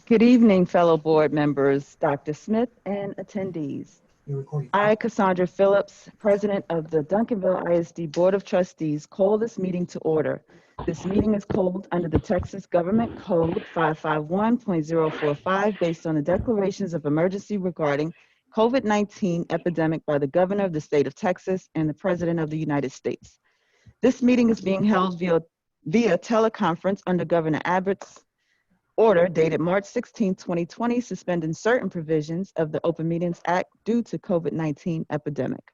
Good evening, fellow board members, Dr. Smith, and attendees. I, Cassandra Phillips, President of the Duncanville ISD Board of Trustees, call this meeting to order. This meeting is called under the Texas Government Code 551.045 based on the declarations of emergency regarding COVID-19 epidemic by the Governor of the State of Texas and the President of the United States. This meeting is being held via teleconference under Governor Abbott's order dated March 16, 2020, suspending certain provisions of the Open Meetings Act due to COVID-19 epidemic.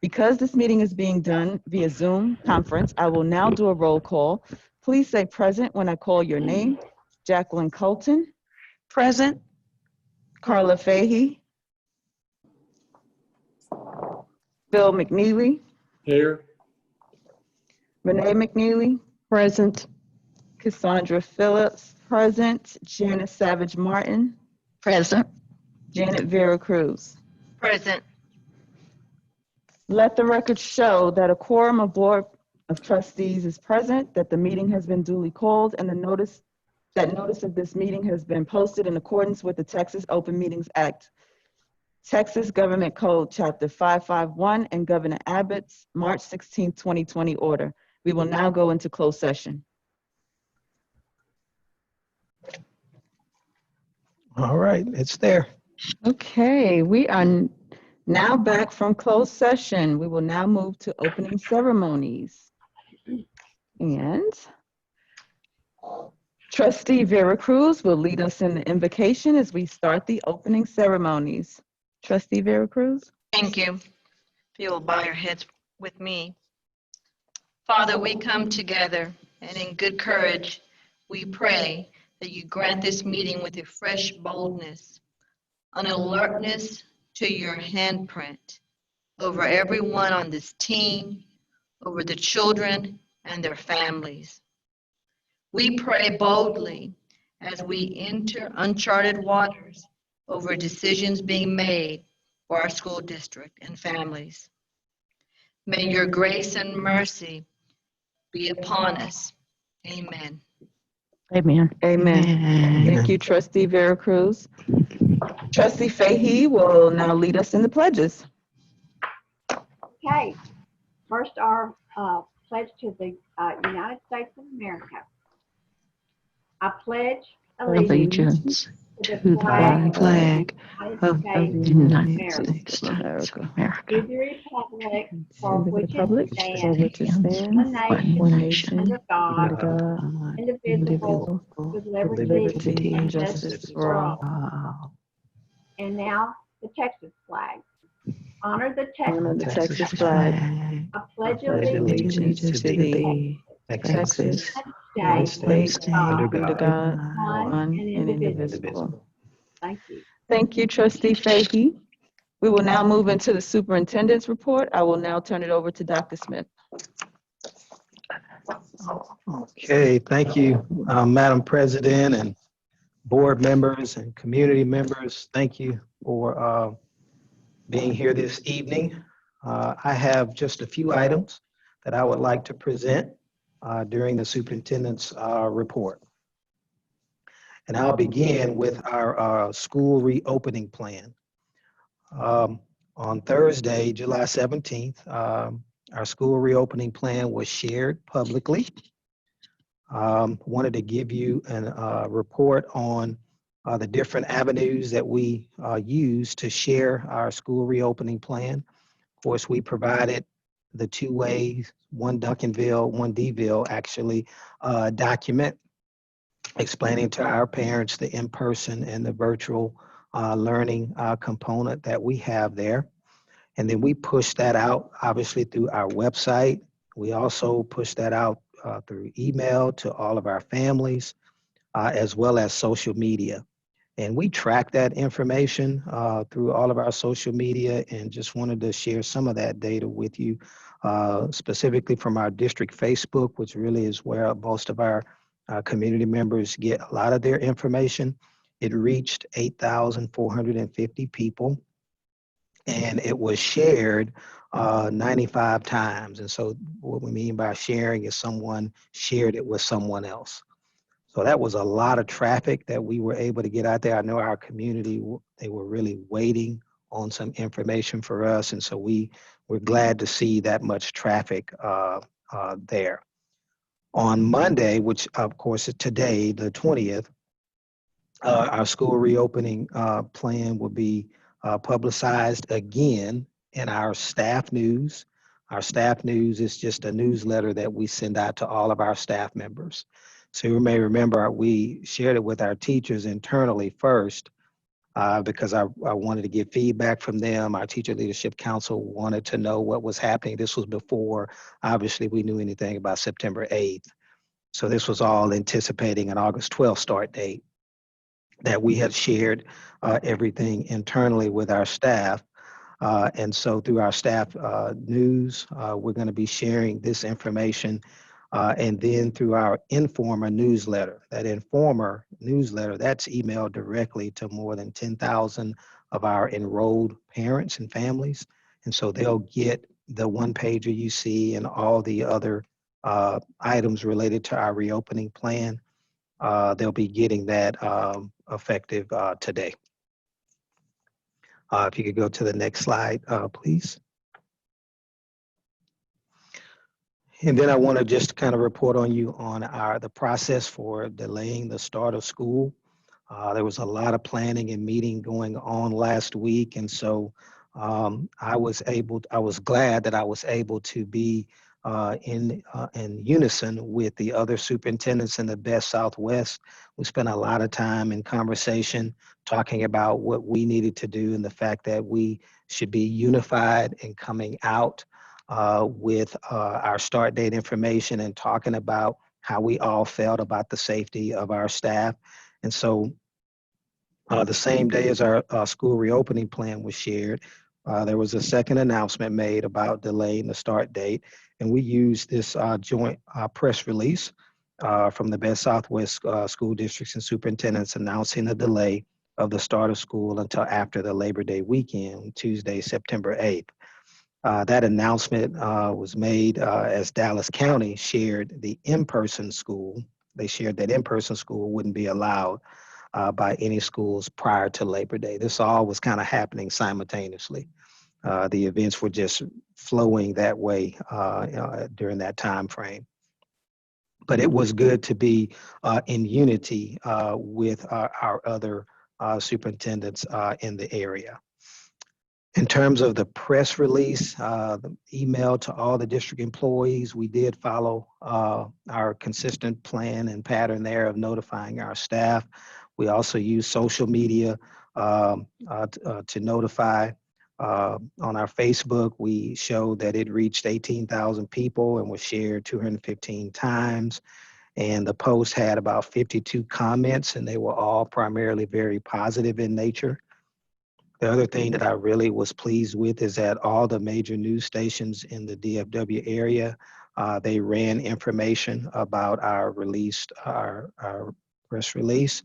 Because this meeting is being done via Zoom conference, I will now do a roll call. Please say present when I call your name. Jacqueline Colton. Present. Carla Fahey. Bill McNeely. Here. Renee McNeely. Present. Cassandra Phillips. Present. Janice Savage Martin. Present. Janet Vera Cruz. Present. Let the record show that a quorum of Board of Trustees is present, that the meeting has been duly called, and notice of this meeting has been posted in accordance with the Texas Open Meetings Act, Texas Government Code Chapter 551, and Governor Abbott's March 16, 2020 order. We will now go into closed session. All right, it's there. Okay, we are now back from closed session. We will now move to opening ceremonies. And Trustee Vera Cruz will lead us in the invocation as we start the opening ceremonies. Trustee Vera Cruz. Thank you. If you will bow your heads with me. Father, we come together, and in good courage, we pray that you grant this meeting with a fresh boldness, an alertness to your handprint over everyone on this team, over the children and their families. We pray boldly as we enter uncharted waters over decisions being made for our school district and families. May your grace and mercy be upon us. Amen. Amen. Amen. Thank you, Trustee Vera Cruz. Trustee Fahey will now lead us in the pledges. Okay, first our pledge to the United States of America. I pledge allegiance to the flag of the United States of America, to the republic for which it stands, one nation, under God, indivisible, with liberty and justice for all. And now the Texas flag. Honor the Texas flag. I pledge allegiance to the Texas United States under God, one and indivisible. Thank you. Thank you, Trustee Fahey. We will now move into the superintendent's report. I will now turn it over to Dr. Smith. Okay, thank you, Madam President and board members and community members. Thank you for being here this evening. I have just a few items that I would like to present during the superintendent's report. And I'll begin with our school reopening plan. On Thursday, July 17th, our school reopening plan was shared publicly. Wanted to give you a report on the different avenues that we use to share our school reopening plan. Of course, we provided the two ways, one Duncanville, one Deville, actually document explaining to our parents the in-person and the virtual learning component that we have there. And then we push that out, obviously, through our website. We also push that out through email to all of our families, as well as social media. And we track that information through all of our social media, and just wanted to share some of that data with you, specifically from our district Facebook, which really is where most of our community members get a lot of their information. It reached 8,450 people, and it was shared 95 times. And so what we mean by sharing is someone shared it with someone else. So that was a lot of traffic that we were able to get out there. I know our community, they were really waiting on some information for us. And so we're glad to see that much traffic there. On Monday, which of course is today, the 20th, our school reopening plan will be publicized again in our staff news. Our staff news is just a newsletter that we send out to all of our staff members. So you may remember we shared it with our teachers internally first because I wanted to get feedback from them. Our Teacher Leadership Council wanted to know what was happening. This was before, obviously, we knew anything about September 8th. So this was all anticipating an August 12th start date that we had shared everything internally with our staff. And so through our staff news, we're going to be sharing this information. And then through our Informer newsletter, that Informer newsletter, that's emailed directly to more than 10,000 of our enrolled parents and families. And so they'll get the one pager you see and all the other items related to our reopening plan. They'll be getting that effective today. If you could go to the next slide, please. And then I want to just kind of report on you on the process for delaying the start of school. There was a lot of planning and meeting going on last week, and so I was glad that I was able to be in unison with the other superintendents in the Best Southwest. We spent a lot of time in conversation talking about what we needed to do and the fact that we should be unified in coming out with our start date information and talking about how we all felt about the safety of our staff. And so the same day as our school reopening plan was shared, there was a second announcement made about delaying the start date. And we used this joint press release from the Best Southwest school districts and superintendents announcing a delay of the start of school until after the Labor Day weekend, Tuesday, September 8th. That announcement was made as Dallas County shared the in-person school. They shared that in-person school wouldn't be allowed by any schools prior to Labor Day. This all was kind of happening simultaneously. The events were just flowing that way during that time frame. But it was good to be in unity with our other superintendents in the area. In terms of the press release, the email to all the district employees, we did follow our consistent plan and pattern there of notifying our staff. We also use social media to notify. On our Facebook, we showed that it reached 18,000 people and was shared 215 times. And the post had about 52 comments, and they were all primarily very positive in nature. The other thing that I really was pleased with is that all the major news stations in the DFW area, they ran information about our press release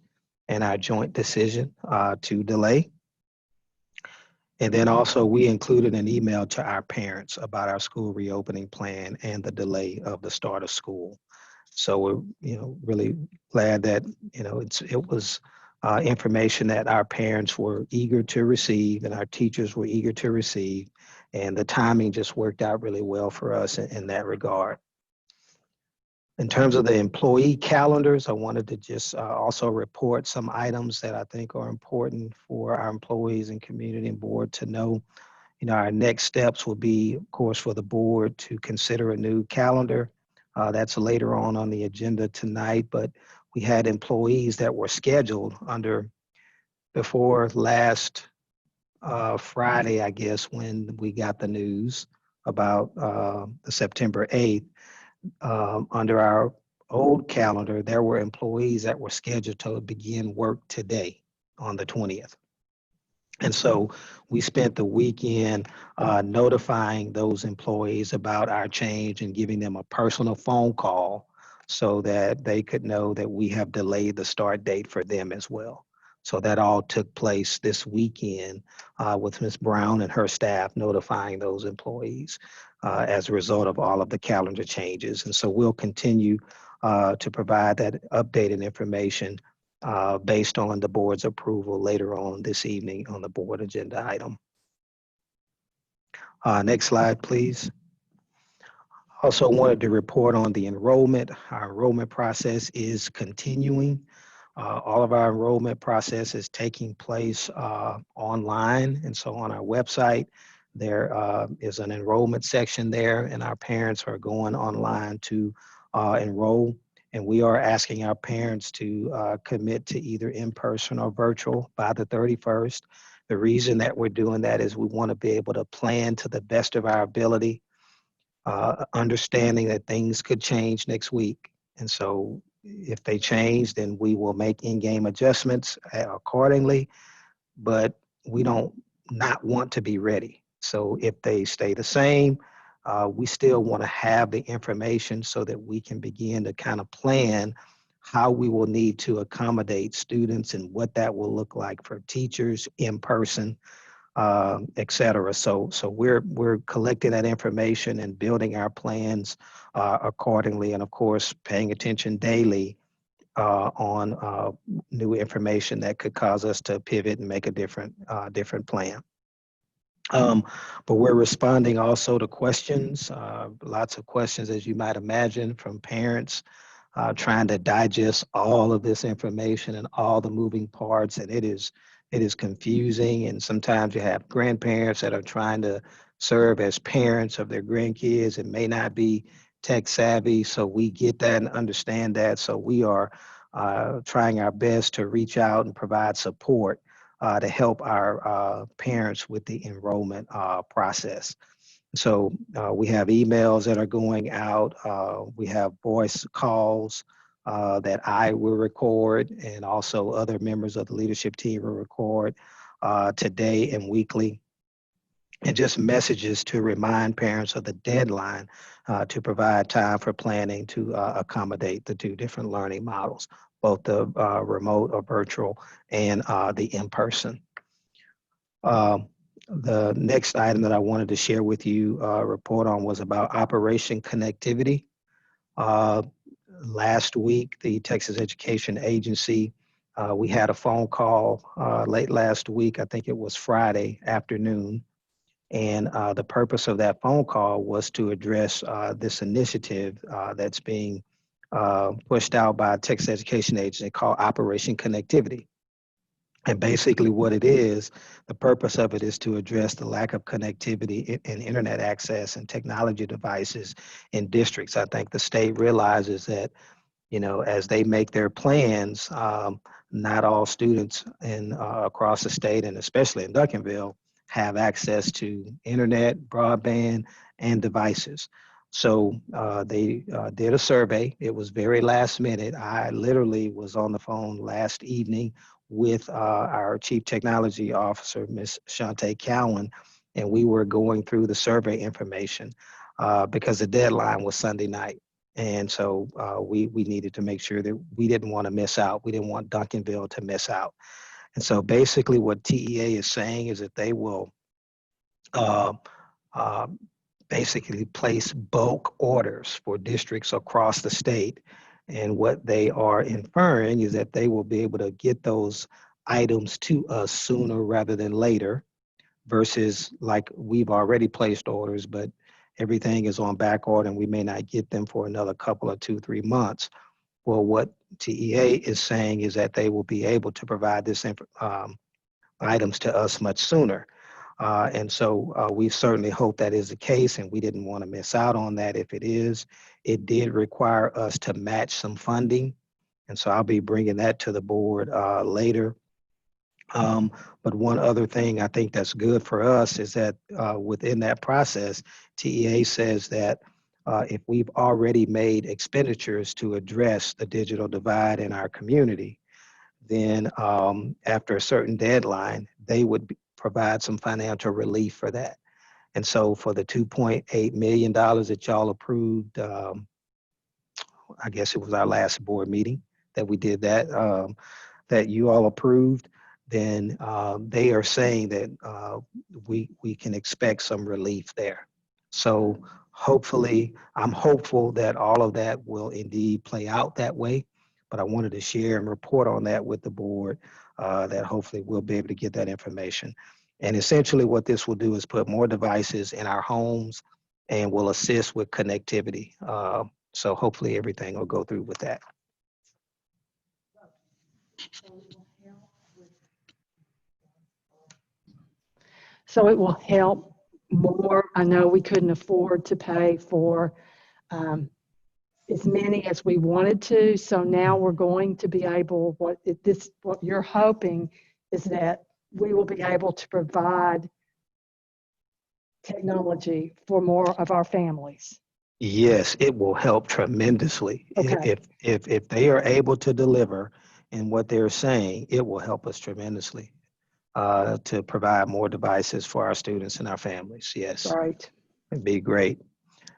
and our joint decision to delay. And then also we included an email to our parents about our school reopening plan and the delay of the start of school. So we're really glad that it was information that our parents were eager to receive and our teachers were eager to receive, and the timing just worked out really well for us in that regard. In terms of the employee calendars, I wanted to just also report some items that I think are important for our employees and community and board to know. Our next steps will be, of course, for the board to consider a new calendar. That's later on the agenda tonight, but we had employees that were scheduled before last Friday, I guess, when we got the news about the September 8th. Under our old calendar, there were employees that were scheduled to begin work today on the 20th. And so we spent the weekend notifying those employees about our change and giving them a personal phone call so that they could know that we have delayed the start date for them as well. So that all took place this weekend with Ms. Brown and her staff notifying those employees as a result of all of the calendar changes. And so we'll continue to provide that updated information based on the board's approval later on this evening on the board agenda item. Next slide, please. Also wanted to report on the enrollment. Our enrollment process is continuing. All of our enrollment process is taking place online. And so on our website, there is an enrollment section there, and our parents are going online to enroll. And we are asking our parents to commit to either in-person or virtual by the 31st. The reason that we're doing that is we want to be able to plan to the best of our ability, understanding that things could change next week. And so if they change, then we will make in-game adjustments accordingly, but we don't not want to be ready. So if they stay the same, we still want to have the information so that we can begin to kind of plan how we will need to accommodate students and what that will look like for teachers in person, et cetera. So we're collecting that information and building our plans accordingly, and of course, paying attention daily on new information that could cause us to pivot and make a different plan. But we're responding also to questions, lots of questions, as you might imagine, from parents trying to digest all of this information and all the moving parts, and it is confusing. And sometimes you have grandparents that are trying to serve as parents of their grandkids and may not be tech savvy. So we get that and understand that. So we are trying our best to reach out and provide support to help our parents with the enrollment process. So we have emails that are going out. We have voice calls that I will record, and also other members of the leadership team will record today and weekly. And just messages to remind parents of the deadline to provide time for planning to accommodate the two different learning models, both the remote or virtual and the in-person. The next item that I wanted to share with you, report on, was about Operation Connectivity. Last week, the Texas Education Agency, we had a phone call late last week, I think it was Friday afternoon. And the purpose of that phone call was to address this initiative that's being pushed out by Texas Education Agency called Operation Connectivity. And basically what it is, the purpose of it is to address the lack of connectivity and internet access and technology devices in districts. I think the state realizes that, you know, as they make their plans, not all students across the state, and especially in Duncanville, have access to internet, broadband, and devices. So they did a survey. It was very last minute. I literally was on the phone last evening with our Chief Technology Officer, Ms. Shantae Cowan, and we were going through the survey information because the deadline was Sunday night. And so we needed to make sure that we didn't want to miss out. We didn't want Duncanville to miss out. And so basically what TEA is saying is that they will basically place bulk orders for districts across the state. And what they are inferring is that they will be able to get those items to us sooner rather than later, versus like we've already placed orders, but everything is on back order and we may not get them for another couple of 2-3 months. Well, what TEA is saying is that they will be able to provide this items to us much sooner. And so we certainly hope that is the case, and we didn't want to miss out on that if it is. It did require us to match some funding, and so I'll be bringing that to the board later. But one other thing I think that's good for us is that within that process, TEA says that if we've already made expenditures to address the digital divide in our community, then after a certain deadline, they would provide some financial relief for that. And so for the $2.8 million that y'all approved, I guess it was our last board meeting that we did that, that you all approved, then they are saying that we can expect some relief there. So hopefully, I'm hopeful that all of that will indeed play out that way. But I wanted to share and report on that with the board, that hopefully we'll be able to get that information. And essentially what this will do is put more devices in our homes and will assist with connectivity. So hopefully everything will go through with that. So it will help more. I know we couldn't afford to pay for as many as we wanted to. So now we're going to be able, what you're hoping is that we will be able to provide technology for more of our families. Yes, it will help tremendously. Okay. If they are able to deliver in what they're saying, it will help us tremendously to provide more devices for our students and our families. Yes, Right. it'd be great.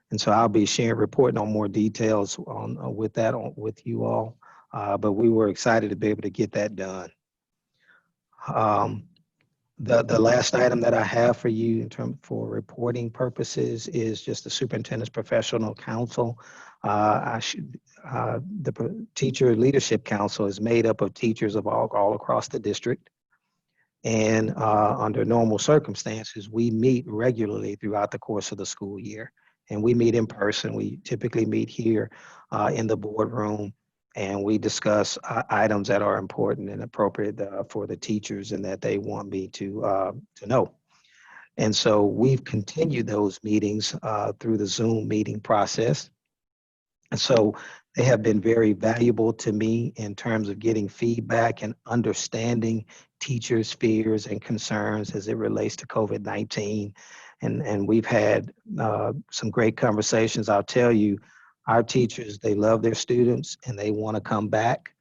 And so I'll be reporting on more details on with you all. But we were excited to be able to get that done. The last item that I have for you in terms for reporting purposes is just the superintendent's professional council. The teacher leadership council is made up of teachers of all across the district. And under normal circumstances, we meet regularly throughout the course of the school year. And we meet in person. We typically meet here in the boardroom, and we discuss items that are important and appropriate for the teachers and that they want me to know. And so we've continued those meetings through the Zoom meeting process. And so they have been very valuable to me in terms of getting feedback and understanding teachers' fears and concerns as it relates to COVID-19. And we've had some great conversations. I'll tell you, our teachers, they love their students and they want to come back,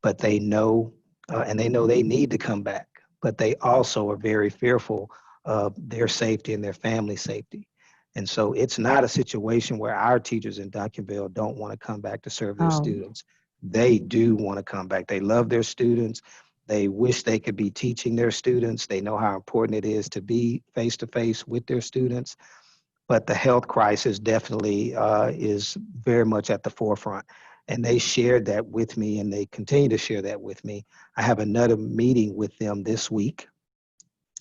but they know, and they know they need to come back, but they also are very fearful of their safety and their family safety. And so it's not a situation where our teachers in Duncanville don't want to come back to serve their students. They do want to come back. They love their students. They wish they could be teaching their students. They know how important it is to be face-to-face with their students. But the health crisis definitely is very much at the forefront. And they shared that with me, and they continue to share that with me. I have another meeting with them this week.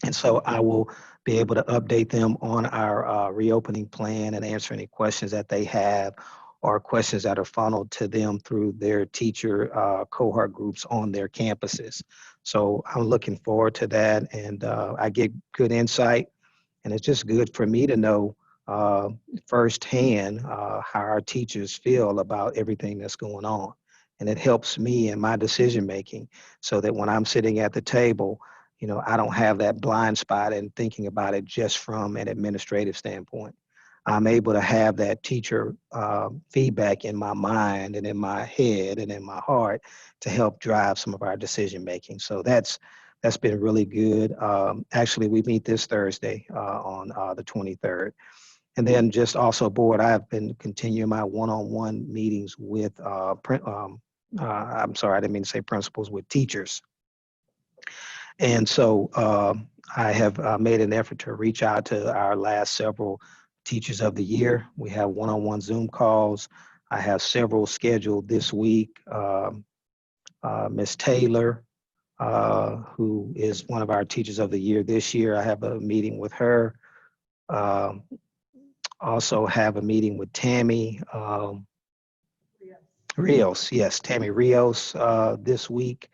And so I will be able to update them on our reopening plan and answer any questions that they have or questions that are funneled to them through their teacher cohort groups on their campuses. So I'm looking forward to that, and I get good insight, and it's just good for me to know firsthand how our teachers feel about everything that's going on. And it helps me in my decision making so that when I'm sitting at the table, you know, I don't have that blind spot and thinking about it just from an administrative standpoint. I'm able to have that teacher feedback in my mind and in my head and in my heart to help drive some of our decision making. So that's been really good. Actually, we meet this Thursday on the 23rd. And then just also board, I've been continuing my one-on-one meetings with, I'm sorry, I didn't mean to say principals, with teachers. And so I have made an effort to reach out to our last several teachers of the year. We have one-on-one Zoom calls. I have several scheduled this week. Ms. Taylor, who is one of our teachers of the year this year, I have a meeting with her. Also have a meeting with Tammy Rios. Yes, Tammy Rios this week.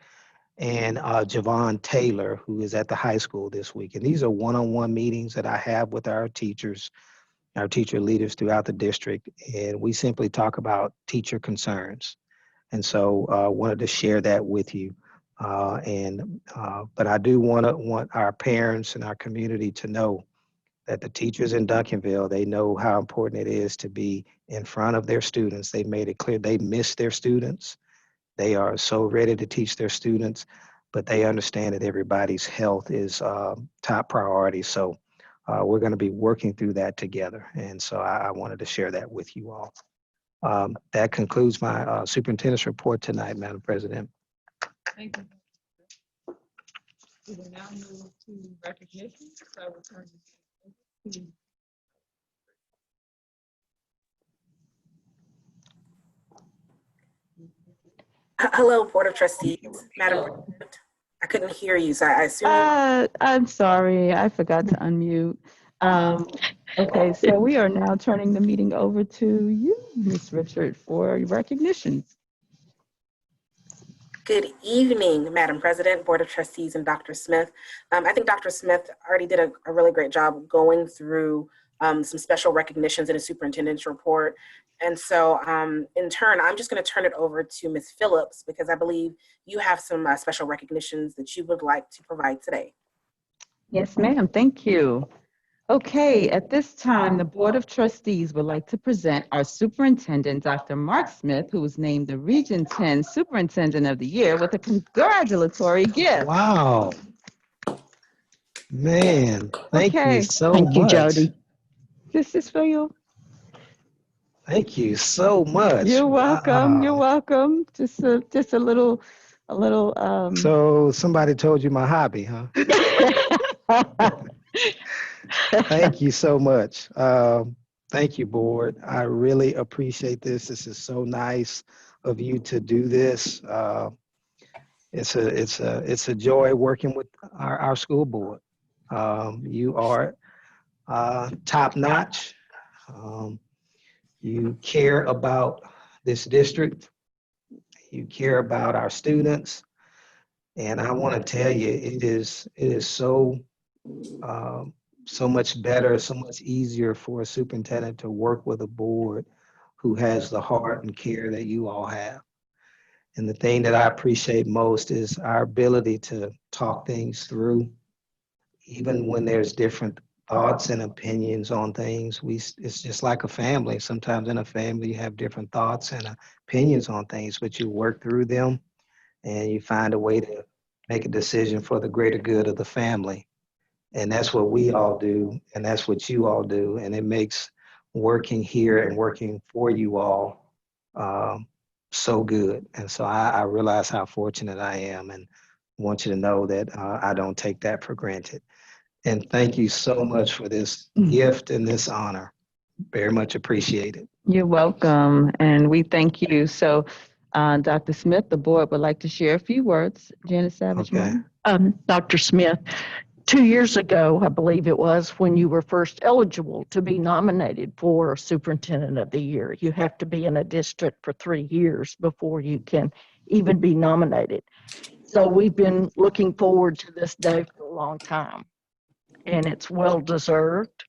And Javon Taylor, who is at the high school this week. And these are one-on-one meetings that I have with our teachers, our teacher leaders throughout the district. And we simply talk about teacher concerns. And so wanted to share that with you. But I do want our parents and our community to know that the teachers in Duncanville, they know how important it is to be in front of their students. They made it clear they miss their students. They are so ready to teach their students, but they understand that everybody's health is top priority. So we're going to be working through that together. And so I wanted to share that with you all. That concludes my superintendent's report tonight, Madam President. Thank you. We will now move to recognition. So I will turn this to Hello, Board of Trustees, Madam President. I couldn't hear you, so I assume. I'm sorry, I forgot to unmute. Okay, so we are now turning the meeting over to you, Ms. Richard, for recognitions. Good evening, Madam President, Board of Trustees, and Dr. Smith. I think Dr. Smith already did a really great job going through some special recognitions in a superintendent's report. And so in turn, I'm just going to turn it over to Ms. Phillips because I believe you have some special recognitions that you would like to provide today. Yes, ma'am. Thank you. Okay, at this time, the Board of Trustees would like to present our Superintendent, Dr. Mark Smith, who was named the Region 10 Superintendent of the Year with a congratulatory gift. Wow. Man, thank you Okay. so Thank you, much. Jody. This is for you. Thank you so much. You're welcome. You're Wow. welcome. Just a little. So somebody told you my hobby, huh? Thank you so much. Thank you, board. I really appreciate this. This is so nice of you to do this. It's a joy working with our school board. You are top notch. You care about this district. You care about our students. And I want to tell you, it is so so much better, so much easier for a superintendent to work with a board who has the heart and care that you all have. And the thing that I appreciate most is our ability to talk things through, even when there's different thoughts and opinions on things. It's just like a family. Sometimes in a family, you have different thoughts and opinions on things, but you work through them and you find a way to make a decision for the greater good of the family. And that's what we all do, and that's what you all do. And it makes working here and working for you all so good. And so I realize how fortunate I am and want you to know that I don't take that for granted. And thank you so much for this gift and this honor. Very much appreciated. You're welcome, and we thank you. So, Dr. Smith, the board would like to share a few words. Janice Savage. Okay. Dr. Smith, 2 years ago, I believe it was, when you were first eligible to be nominated for Superintendent of the Year. You have to be in a district for 3 years before you can even be nominated. So we've been looking forward to this day for a long time, and it's well deserved.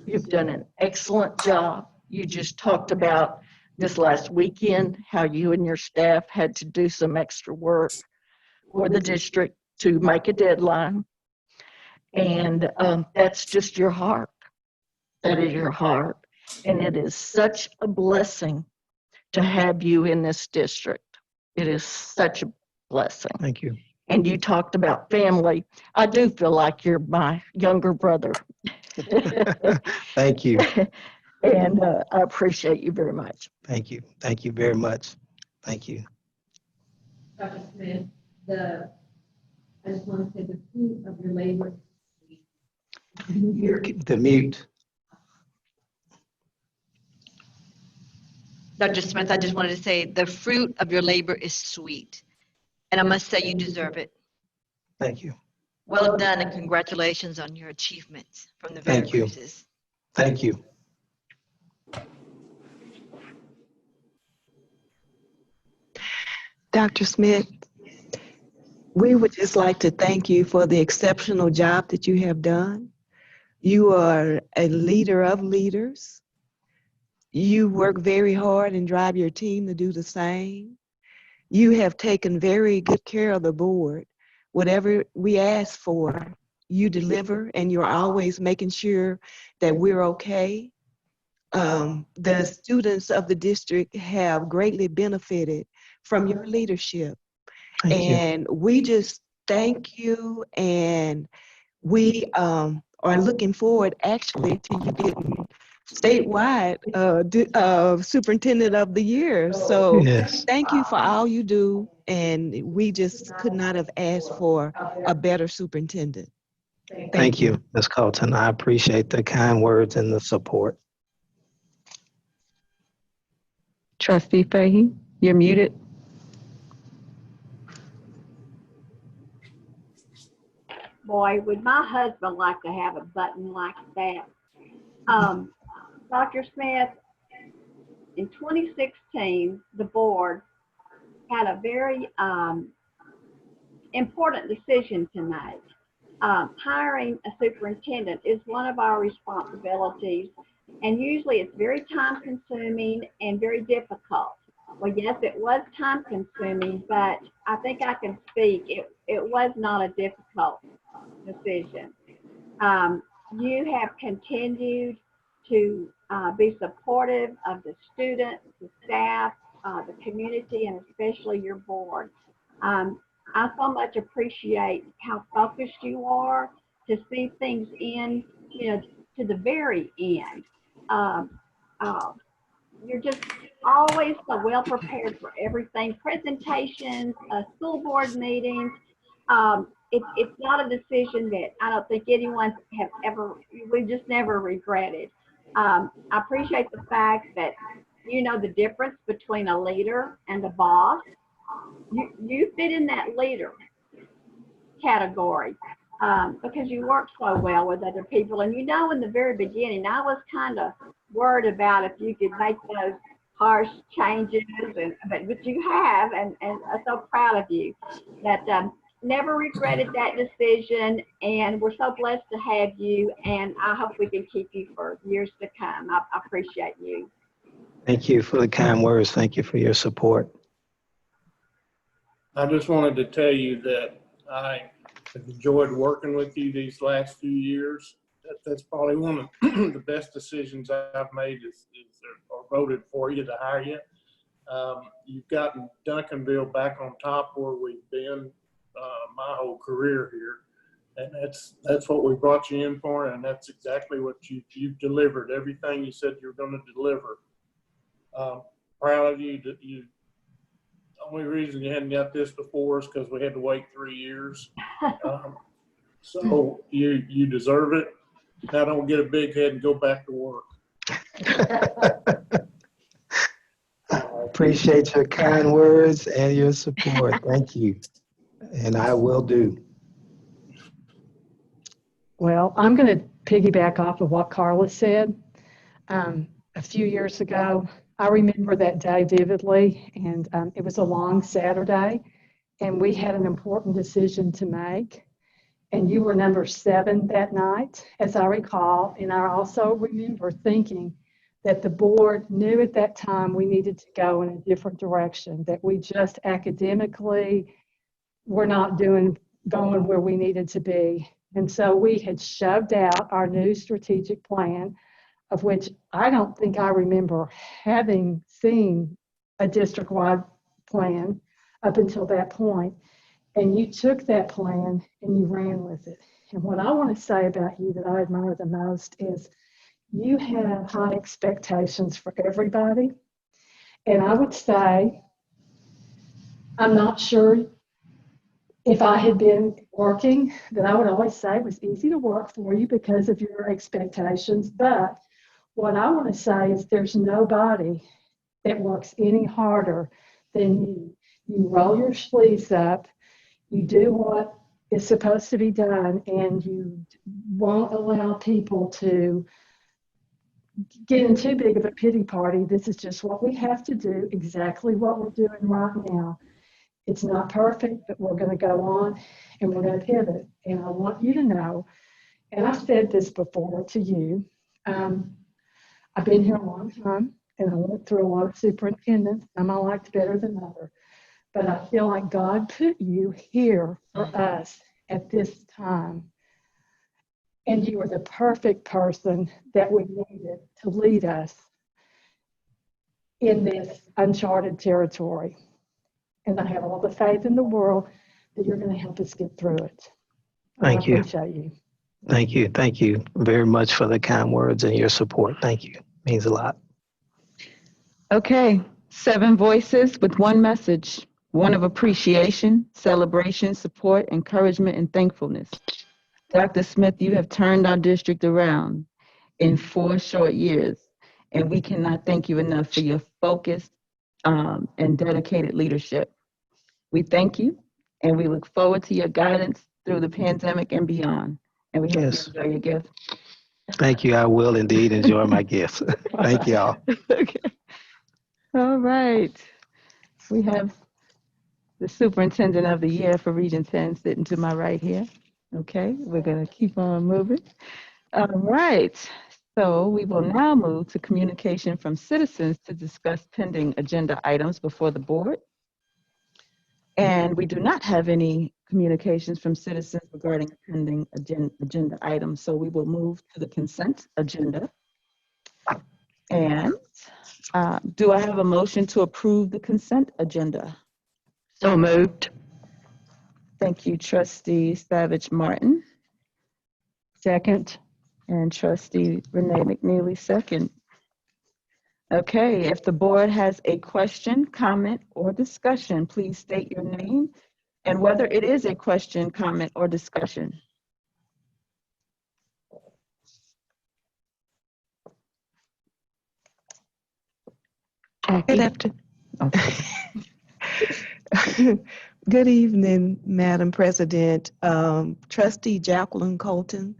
You've done an excellent job. You just talked about this last weekend, how you and your staff had to do some extra work for the district to make a deadline. And that's just your heart. That is your heart. And it is such a blessing to have you in this district. It is such a blessing. Thank you. And you talked about family. I do feel like you're my younger brother. Thank you. And I appreciate you very much. Thank you. Thank you very much. Thank you. Dr. Smith, I just want to say the fruit of your labor. The mute. Dr. Smith, I just wanted to say the fruit of your labor is sweet. And I must say you deserve it. Thank you. Well done and congratulations on your achievements from the very Thank you. cruises. Thank you. Dr. Smith, we would just like to thank you for the exceptional job that you have done. You are a leader of leaders. You work very hard and drive your team to do the same. You have taken very good care of the board. Whatever we ask for, you deliver, and you're always making sure that we're okay. The students of the district have greatly benefited from your leadership. Thank you. We just thank you, and we are looking forward actually to you getting statewide Superintendent of the Year. So Yes. thank you for all you do, and we just could not have asked for a better superintendent. Thank you, Ms. Colton. I appreciate the kind words and the support. Trustee Fahey, you're muted. boy, would my husband like to have a button like that? Dr. Smith, in 2016, the board had a very important decision to make. Hiring a superintendent is one of our responsibilities, and usually it's very time consuming and very difficult. Well, yes, it was time consuming, but I think I can speak. It was not a difficult decision. You have continued to be supportive of the students, the staff, the community, and especially your board. I so much appreciate how focused you are to see things in, to the very end. You're just always so well prepared for everything, presentations, school board meetings. It's not a decision that I don't think anyone we've just never regretted. I appreciate the fact that you know the difference between a leader and a boss. You fit in that leader category because you work so well with other people. And in the very beginning, I was kind of worried about if you could make those harsh changes, but you have, and I'm so proud of you. That never regretted that decision, and we're so blessed to have you, and I hope we can keep you for years to come. I appreciate you. Thank you for the kind words. Thank you for your support. I just wanted to tell you that I have enjoyed working with you these last few years. That's probably one of the best decisions I've made or voted for you to hire you. You've gotten Duncanville back on top where we've been my whole career here. And that's what we brought you in for, and that's exactly what you've delivered. Everything you said you were going to deliver. Proud of you. The only reason you hadn't got this before is because we had to wait 3 years. So you deserve it. Now don't get a big head and go back to work. I appreciate your kind words and your support. Thank you. And I will do. Well, I'm going to piggyback off of what Carla said. A few years ago, I remember that day vividly, and it was a long Saturday, and we had an important decision to make. And you were number 7 that night, as I recall. And I also remember thinking that the board knew at that time we needed to go in a different direction, that we just academically were not going where we needed to be. And so we had shoved out our new strategic plan, of which I don't think I remember having seen a district-wide plan up until that point. And you took that plan and you ran with it. And what I want to say about you that I admire the most is you have high expectations for everybody. And I would say, I'm not sure if I had been working, that I would always say it was easy to work for you because of your expectations. But what I want to say is there's nobody that works any harder than you. You roll your sleeves up, you do what is supposed to be done, and you won't allow people to get in too big of a pity party. This is just what we have to do, exactly what we're doing right now. It's not perfect, but we're going to go on and we're going to pivot. And I want you to know, and I've said this before to you, I've been here a long time and I went through a lot of superintendents. Some I liked better than others. But I feel like God put you here for us at this time. And you are the perfect person that we needed to lead us in this uncharted territory. And I have all the faith in the world that you're going to help us get through it. Thank you. I appreciate you. Thank you. Thank you very much for the kind words and your support. Thank you. Means a lot. Okay, 7 voices with 1 message. One of appreciation, celebration, support, encouragement, and thankfulness. Dr. Smith, you have turned our district around in 4 short years, and we cannot thank you enough for your focused and dedicated leadership. We thank you, and we look forward to your guidance through the pandemic and beyond. And we hope Yes. you enjoy your gift. Thank you. I will indeed enjoy my gifts. Thank you all. Okay. All right. We have the Superintendent of the Year for Region 10 sitting to my right here. Okay, we're going to keep on moving. All right. So we will now move to communication from citizens to discuss pending agenda items before the board. And we do not have any communications from citizens regarding pending agenda items. So we will move to the consent agenda. And do I have a motion to approve the consent agenda? So moved. Thank you, Trustee Savage Martin. Second. And Trustee Renee McNeely, second. Okay, if the board has a question, comment, or discussion, please state your name and whether it is a question, comment, or discussion. Good afternoon. Good evening, Madam President. Trustee Jacqueline Colton,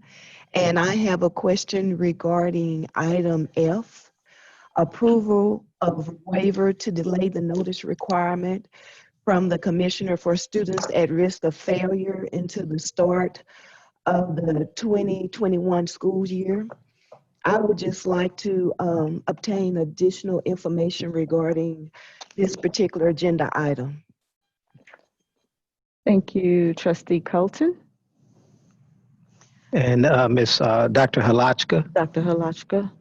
and I have a question regarding item F, approval of waiver to delay the notice requirement from the Commissioner for Students at Risk of Failure into the start of the 2021 school year. I would just like to obtain additional information regarding this particular agenda item. Thank you, Trustee Colton. And Ms. Dr. Halachka. Dr. Halachka.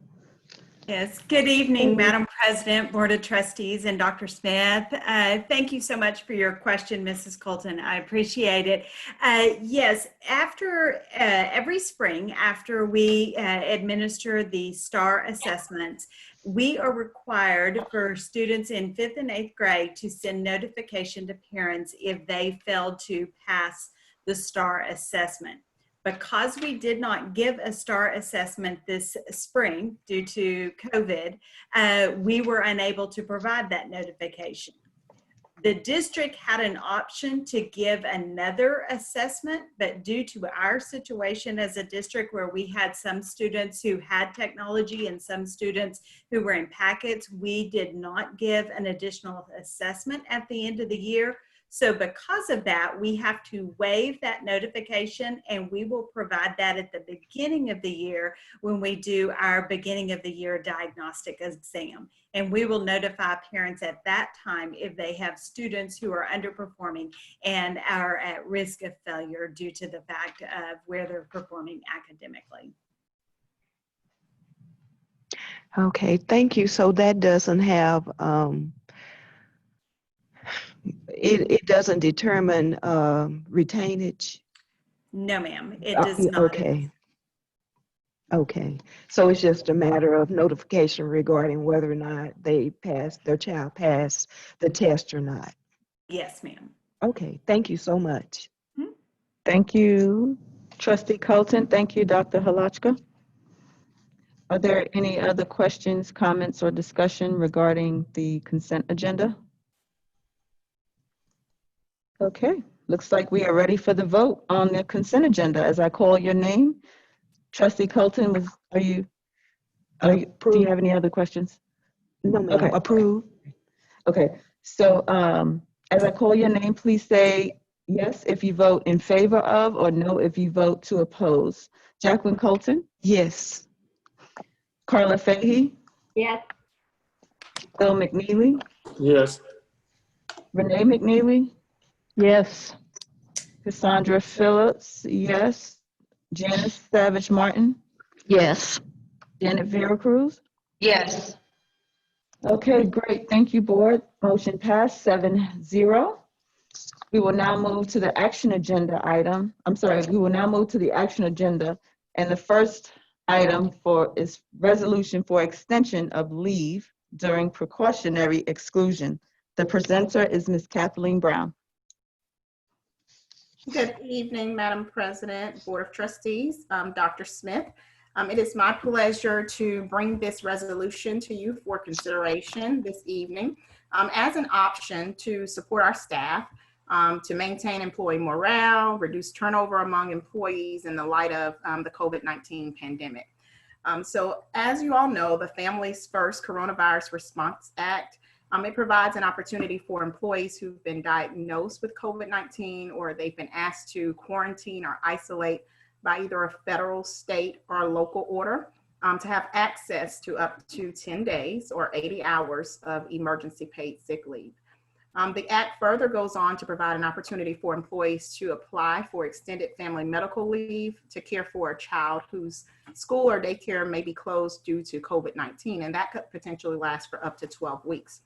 Yes, good evening, Madam President, Board of Trustees, and Dr. Smith. Thank you so much for your question, Mrs. Colton. I appreciate it. Yes, after every spring, after we administer the STAR assessments, we are required for students in 5th and 8th grade to send notification to parents if they failed to pass the STAR assessment. Because we did not give a STAR assessment this spring due to COVID, we were unable to provide that notification. The district had an option to give another assessment, but due to our situation as a district where we had some students who had technology and some students who were in packets, we did not give an additional assessment at the end of the year. So because of that, we have to waive that notification, and we will provide that at the beginning of the year when we do our beginning of the year diagnostic exam. And we will notify parents at that time if they have students who are underperforming and are at risk of failure due to the fact of where they're performing academically. Okay, thank you. So that doesn't have, it doesn't determine retainage? No, ma'am, it does not. Okay. Okay, so it's just a matter of notification regarding whether or not their child passed the test or not. Yes, ma'am. Okay, thank you so much. Thank you, Trustee Colton. Thank you, Dr. Halachka. Are there any other questions, comments, or discussion regarding the consent agenda? Okay, looks like we are ready for the vote on the consent agenda. As I call your name, Trustee Colton, do you have any other questions? No, ma'am. Okay. Approved. Okay, so as I call your name, please say yes if you vote in favor of, or no if you vote to oppose. Jacqueline Colton? Yes. Carla Fahey? Yes. Bill McNeely? Yes. Renee McNeely? Yes. Cassandra Phillips, yes. Janice Savage Martin? Yes. Janet Vera Cruz? Yes. Okay, great. Thank you, board. Motion passed 7-0. We will now move to the action agenda item. We will now move to the action agenda. And the first item is resolution for extension of leave during precautionary exclusion. The presenter is Ms. Kathleen Brown. Good evening, Madam President, Board of Trustees, Dr. Smith. It is my pleasure to bring this resolution to you for consideration this evening. As an option to support our staff, to maintain employee morale, reduce turnover among employees in the light of the COVID-19 pandemic. So as you all know, the Families First Coronavirus Response Act, it provides an opportunity for employees who've been diagnosed with COVID-19 or they've been asked to quarantine or isolate by either a federal, state, or local order to have access to up to 10 days or 80 hours of emergency paid sick leave. The Act further goes on to provide an opportunity for employees to apply for extended family medical leave to care for a child whose school or daycare may be closed due to COVID-19, and that could potentially last for up to 12 weeks.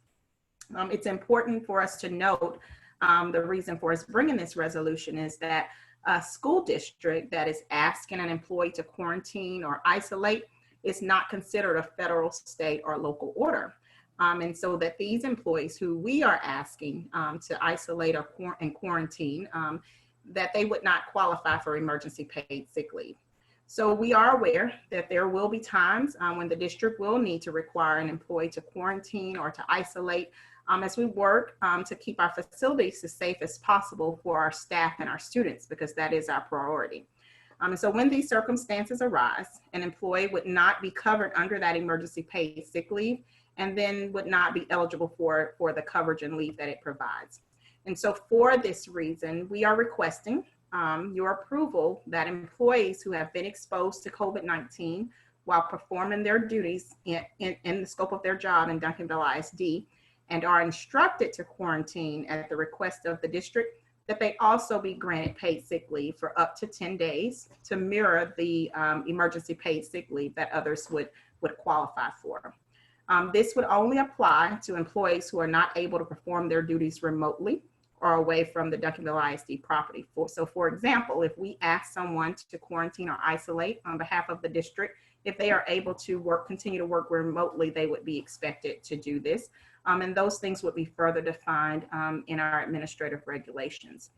It's important for us to note the reason for us bringing this resolution is that a school district that is asking an employee to quarantine or isolate is not considered a federal, state, or local order. And so that these employees who we are asking to isolate or quarantine, that they would not qualify for emergency paid sick leave. So we are aware that there will be times when the district will need to require an employee to quarantine or to isolate as we work to keep our facilities as safe as possible for our staff and our students, because that is our priority. And so when these circumstances arise, an employee would not be covered under that emergency paid sick leave and then would not be eligible for the coverage and leave that it provides. And so for this reason, we are requesting your approval that employees who have been exposed to COVID-19 while performing their duties in the scope of their job in Duncanville ISD and are instructed to quarantine at the request of the district, that they also be granted paid sick leave for up to 10 days to mirror the emergency paid sick leave that others would qualify for. This would only apply to employees who are not able to perform their duties remotely or away from the Duncanville ISD property. So for example, if we ask someone to quarantine or isolate on behalf of the district, if they are able to continue to work remotely, they would be expected to do this. And those things would be further defined in our administrative regulations.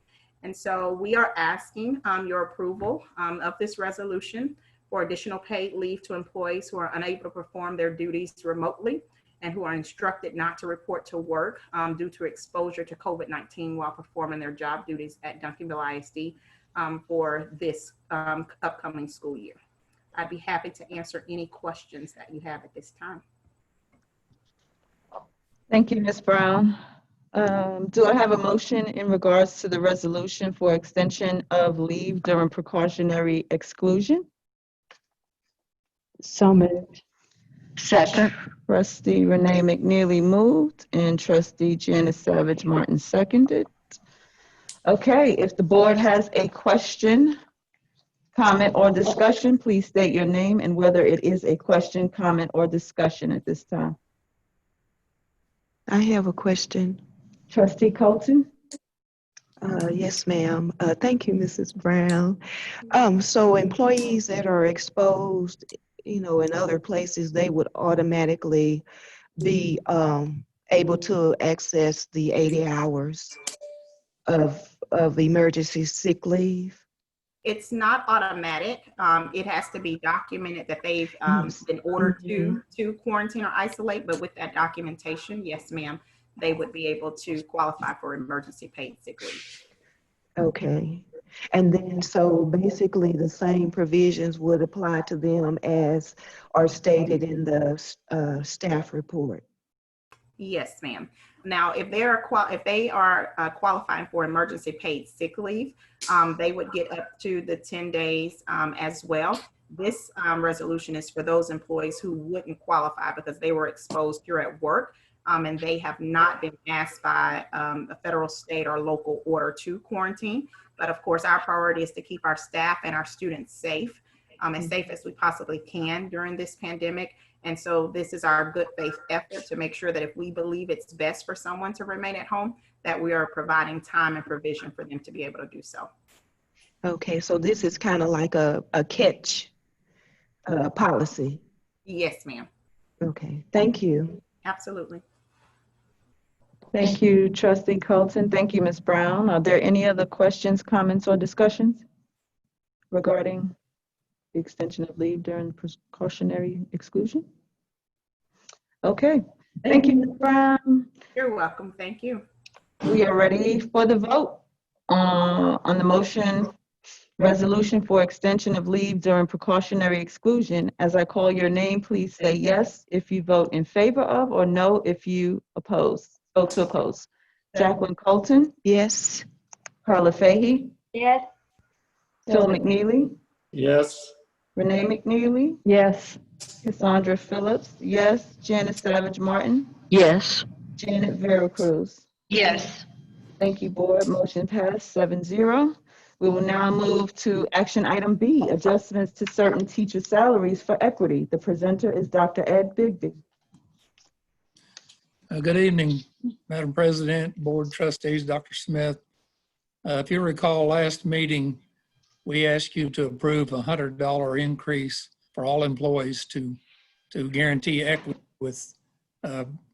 And so we are asking your approval of this resolution for additional paid leave to employees who are unable to perform their duties remotely and who are instructed not to report to work due to exposure to COVID-19 while performing their job duties at Duncanville ISD for this upcoming school year. I'd be happy to answer any questions that you have at this time. Thank you, Ms. Brown. Do I have a motion in regards to the resolution for extension of leave during precautionary exclusion? So moved. Second. Trustee Renee McNeely moved and trustee Janice Savage Martin seconded. Okay, if the board has a question, comment, or discussion, please state your name and whether it is a question, comment, or discussion at this time. I have a question. Trustee Colton? Yes, ma'am. Thank you, Mrs. Brown. So employees that are exposed, in other places, they would automatically be able to access the 80 hours of emergency sick leave. It's not automatic. It has to be documented that they've been ordered to quarantine or isolate, but with that documentation, yes, ma'am, they would be able to qualify for emergency paid sick leave. Okay. And then, so basically the same provisions would apply to them as are stated in the staff report. Yes, ma'am. Now, if they are qualifying for emergency paid sick leave, they would get up to the 10 days as well. This resolution is for those employees who wouldn't qualify because they were exposed here at work and they have not been asked by a federal, state, or local order to quarantine. But of course, our priority is to keep our staff and our students safe, as safe as we possibly can during this pandemic. And so this is our good faith effort to make sure that if we believe it's best for someone to remain at home, that we are providing time and provision for them to be able to do so. Okay, so this is kind of like a catch policy. Yes, ma'am. Okay, thank you. Absolutely. Thank you, Trustee Colton. Thank you, Ms. Brown. Are there any other questions, comments, or discussions regarding the extension of leave during precautionary exclusion? Okay, thank you, Ms. Brown. You're welcome. Thank you. We are ready for the vote on the motion resolution for extension of leave during precautionary exclusion. As I call your name, please say yes if you vote in favor of or no if you vote to oppose. Jacqueline Colton, Yes. Carla Fahey, Yes. Phil McNeely, Yes. Renee McNeely, Yes. Cassandra Phillips, yes. Janice Savage Martin, Yes. Janet Vera Cruz. Yes. Thank you, board. Motion passed 7-0. We will now move to action item B, adjustments to certain teacher salaries for equity. The presenter is Dr. Ed Bigby. Good evening, Madam President, Board Trustees, Dr. Smith. If you recall last meeting, we asked you to approve a $100 increase for all employees to guarantee equity with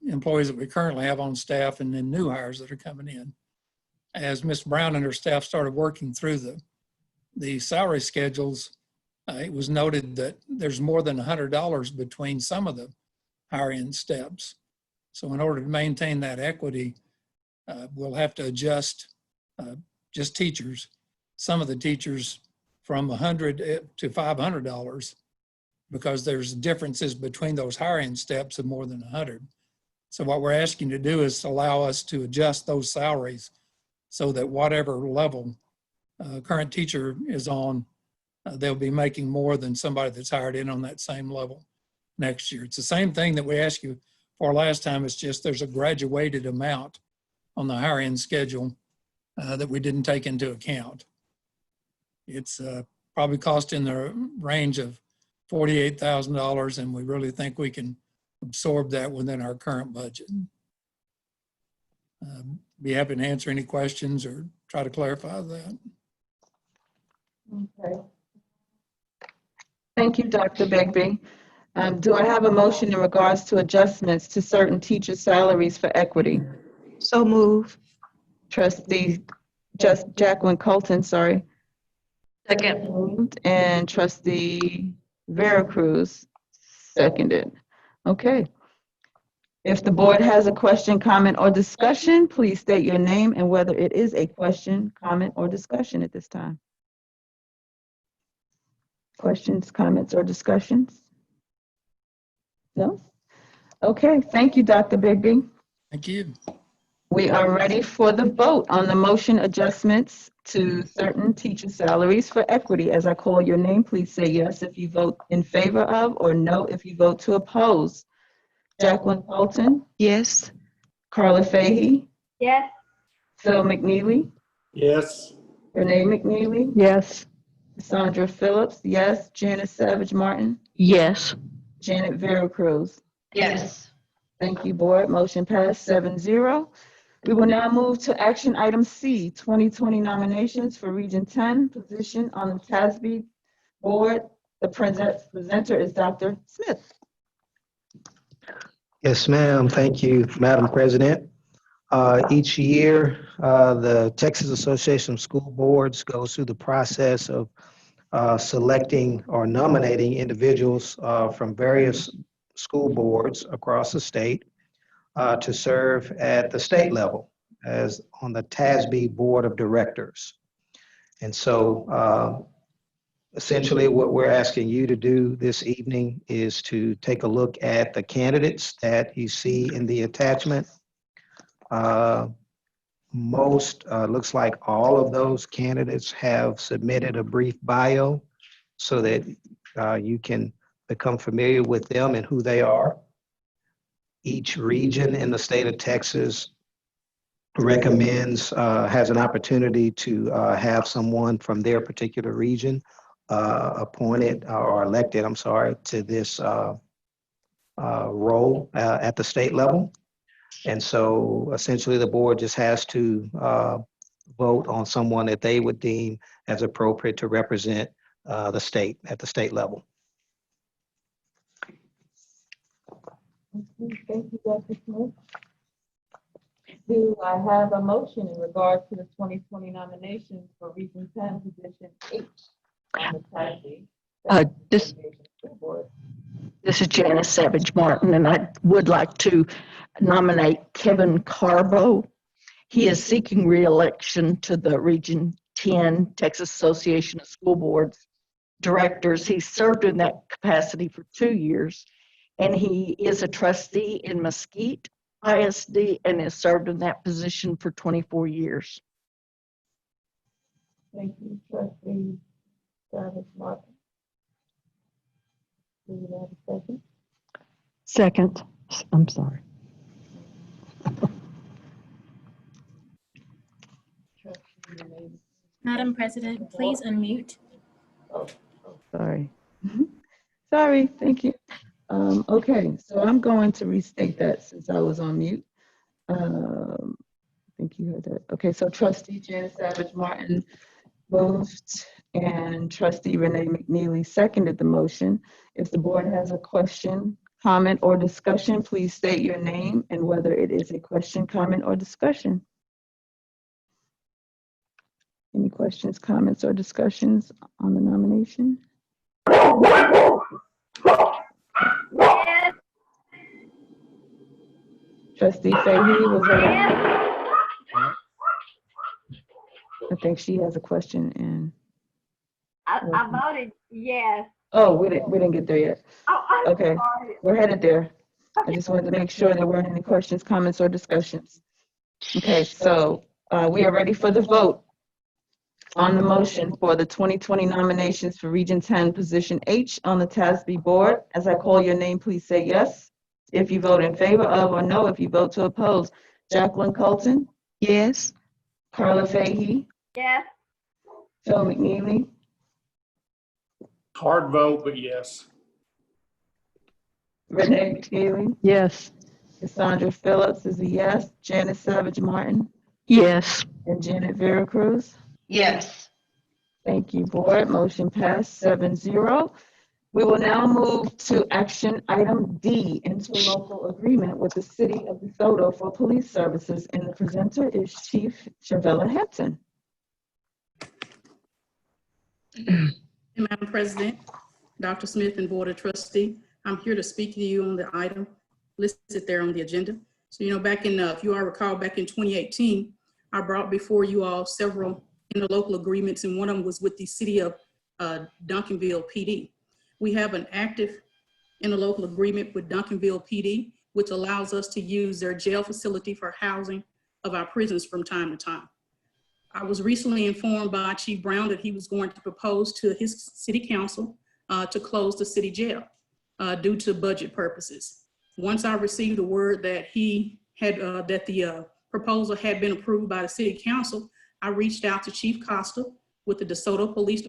employees that we currently have on staff and then new hires that are coming in. As Ms. Brown and her staff started working through the salary schedules, it was noted that there's more than $100 between some of the higher end steps. So in order to maintain that equity, we'll have to adjust just teachers, some of the teachers from $100 to $500 because there's differences between those higher end steps of more than 100. So what we're asking to do is allow us to adjust those salaries so that whatever level current teacher is on, they'll be making more than somebody that's hired in on that same level next year. It's the same thing that we asked you for last time. It's just there's a graduated amount on the higher end schedule that we didn't take into account. It's probably cost in the range of $48,000, and we really think we can absorb that within our current budget. Be happy to answer any questions or try to clarify that. Okay. Thank you, Dr. Bigby. Do I have a motion in regards to adjustments to certain teacher salaries for equity? So move. Trustee Jacqueline Colton, sorry. Second. And Trustee Vera Cruz, seconded. Okay. If the board has a question, comment, or discussion, please state your name and whether it is a question, comment, or discussion at this time. Questions, comments, or discussions? No? Okay, thank you, Dr. Bigby. Thank you. We are ready for the vote on the motion adjustments to certain teacher salaries for equity. As I call your name, please say yes if you vote in favor of or no if you vote to oppose. Jacqueline Colton, Yes. Carla Fahey, Yes. Phil McNeely, Yes. Renee McNeely, Yes. Cassandra Phillips, yes. Janice Savage Martin, Yes. Janet Vera Cruz. Yes. Thank you, board. Motion passed 7-0. We will now move to action item C, 2020 nominations for Region 10 position on the TASB board. The presenter is Dr. Smith. Yes, ma'am. Thank you, Madam President. Each year, the Texas Association of School Boards goes through the process of selecting or nominating individuals from various school boards across the state to serve at the state level as on the TASB Board of Directors. And so essentially what we're asking you to do this evening is to take a look at the candidates that you see in the attachment. Looks like all of those candidates have submitted a brief bio so that you can become familiar with them and who they are. Each region in the state of Texas has an opportunity to have someone from their particular region appointed or elected, to this role at the state level. And so essentially the board just has to vote on someone that they would deem as appropriate to represent the state at the state level. Thank you, Dr. Smith. Do I have a motion in regard to the 2020 nominations for Region 10 position H on the TASB? This is Janice Savage Martin, and I would like to nominate Kevin Carbo. He is seeking re-election to the Region 10 Texas Association of School Boards Directors. He served in that capacity for 2 years, and he is a trustee in Mesquite ISD and has served in that position for 24 years. Thank you, Trustee Travis Martin. Do you have a second? Second, I'm sorry. Madam President, please unmute. Sorry. Sorry, thank you. Okay, so I'm going to restate that since I was on mute. I think you heard that. Okay, so Trustee Janice Savage Martin moved and Trustee Renee McNeely seconded the motion. If the board has a question, comment, or discussion, please state your name and whether it is a question, comment, or discussion. Any questions, comments, or discussions on the nomination? Yes. Trustee Fahey, was that? I think she has a question and. I voted yes. Oh, we didn't get there yet. Oh, I'm Okay, sorry. we're headed there. I just wanted to make sure there weren't any questions, comments, or discussions. Okay, so we are ready for the vote on the motion for the 2020 nominations for Region 10, Position H on the TASB board. As I call your name, please say yes if you vote in favor of, or no if you vote to oppose. Jacqueline Colton, Yes. Carla Fahey, Yes. Phil McNeely, Hard vote, but yes. Renee McNeely, Yes. Cassandra Phillips is a yes, Janice Savage Martin, Yes. and Janet Vera Cruz. Yes. Thank you, board. Motion passed 7-0. We will now move to action item D, interlocal agreement with the city of DeSoto for police services. And the presenter is Chief Shavella Hampton. Madam President, Dr. Smith and Board of Trustee, I'm here to speak to you on the item listed there on the agenda. So, back in, if you all recall, back in 2018, I brought before you all several interlocal agreements, and one of them was with the city of Duncanville PD. We have an active interlocal agreement with Duncanville PD, which allows us to use their jail facility for housing of our prisoners from time to time. I was recently informed by Chief Brown that he was going to propose to his city council to close the city jail due to budget purposes. Once I received the word that he had, that the proposal had been approved by the city council, I reached out to Chief Costa with the DeSoto Police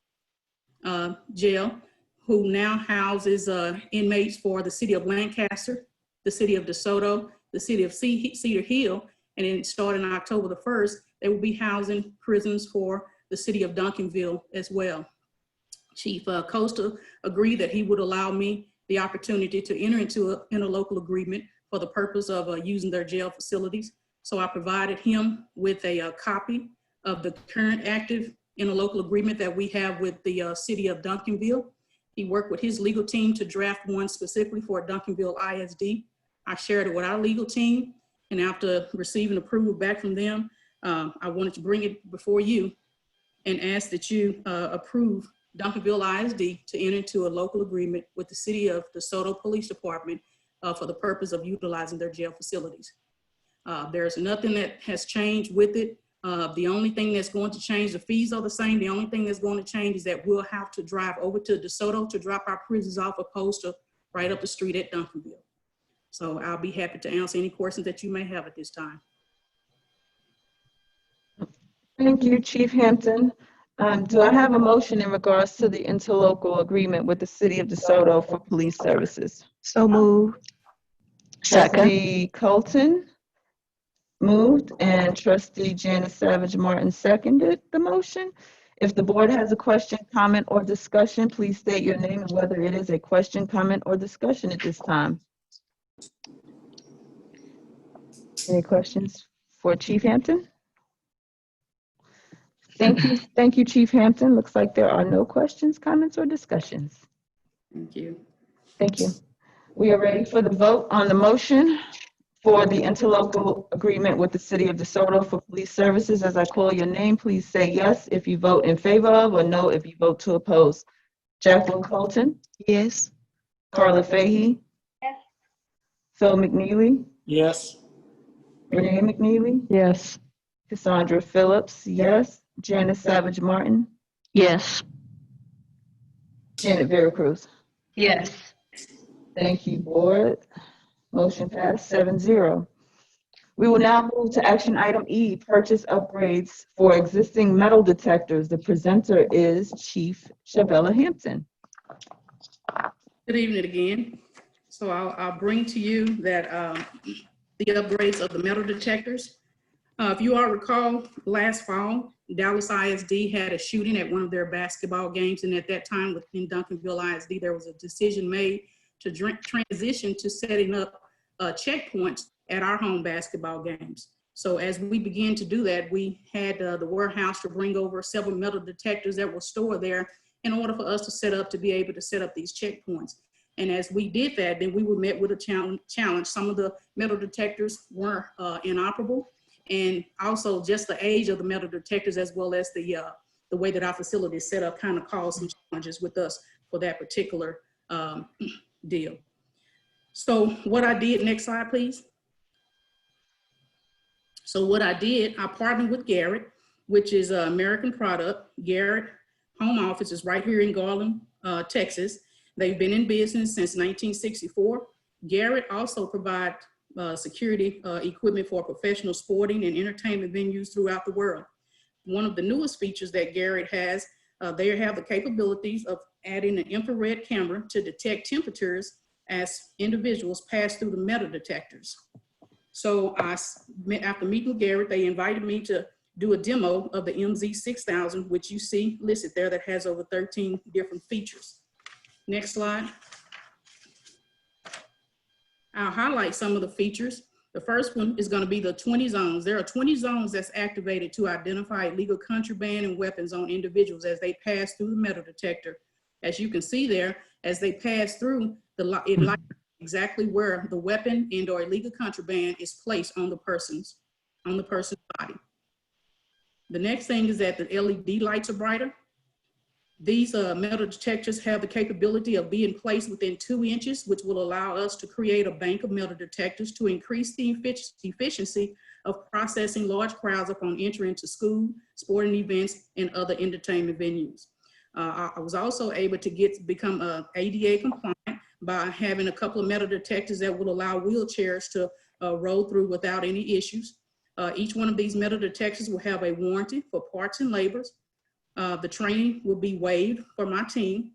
Jail, who now houses inmates for the city of Lancaster, the city of DeSoto, the city of Cedar Hill, and then starting on October the 1st, they will be housing prisons for the city of Duncanville as well. Chief Costa agreed that he would allow me the opportunity to enter into an interlocal agreement for the purpose of using their jail facilities. So I provided him with a copy of the current active interlocal agreement that we have with the city of Duncanville. He worked with his legal team to draft one specifically for Duncanville ISD. I shared it with our legal team, and after receiving approval back from them, I wanted to bring it before you and ask that you approve Duncanville ISD to enter into a local agreement with the city of DeSoto Police Department for the purpose of utilizing their jail facilities. There's nothing that has changed with it. The only thing that's going to change, the fees are the same. The only thing that's going to change is that we'll have to drive over to DeSoto to drop our prisoners off, opposed to right up the street at Duncanville. So I'll be happy to answer any questions that you may have at this time. Thank you, Chief Hampton. Do I have a motion in regards to the interlocal agreement with the city of DeSoto for police services? So moved. Second. Trustee Colton moved and Trustee Janice Savage Martin seconded the motion. If the board has a question, comment, or discussion, please state your name and whether it is a question, comment, or discussion at this time. Any questions for Chief Hampton? Thank you. Thank you, Chief Hampton. Looks like there are no questions, comments, or discussions. Thank you. Thank you. We are ready for the vote on the motion for the interlocal agreement with the City of DeSoto for police services. As I call your name, please say yes if you vote in favor of, or no if you vote to oppose. Jacqueline Colton, Yes. Carla Fahey, Yes. Phil McNeely, Yes. Renee McNeely, Yes. Cassandra Phillips, yes. Janice Savage Martin, Yes. Janet Vera Cruz. Yes. Thank you, board. Motion passed 7-0. We will now move to action item E, purchase upgrades for existing metal detectors. The presenter is Chief Shavella Hampton. Good evening again. So I'll bring to you that the upgrades of the metal detectors. If you all recall, last fall, Dallas ISD had a shooting at one of their basketball games. And at that time within Duncanville ISD, there was a decision made to transition to setting up checkpoints at our home basketball games. So as we began to do that, we had the warehouse to bring over several metal detectors that were stored there in order for us to be able to set up these checkpoints. And as we did that, then we were met with a challenge. Some of the metal detectors were inoperable, and also just the age of the metal detectors, as well as the way that our facility is set up, kind of caused some challenges with us for that particular deal. So what I did, next slide, please. So what I did, I partnered with Garrett, which is an American product. Garrett home office is right here in Garland, Texas. They've been in business since 1964. Garrett also provides security equipment for professional sporting and entertainment venues throughout the world. One of the newest features that Garrett has, they have the capabilities of adding an infrared camera to detect temperatures as individuals pass through the metal detectors. So after meeting with Garrett, they invited me to do a demo of the MZ6000, which you see listed there, that has over 13 different features. Next slide. I'll highlight some of the features. The first one is going to be the 20 zones. There are 20 zones that's activated to identify illegal contraband and weapons on individuals as they pass through the metal detector. As you can see there, as they pass through, it lights exactly where the weapon and or illegal contraband is placed on the person's body. The next thing is that the LED lights are brighter. These metal detectors have the capability of being placed within 2 inches, which will allow us to create a bank of metal detectors to increase the efficiency of processing large crowds upon entry into school, sporting events, and other entertainment venues. I was also able to become ADA compliant by having a couple of metal detectors that will allow wheelchairs to roll through without any issues. Each one of these metal detectors will have a warranty for parts and labors. The training will be waived for my team.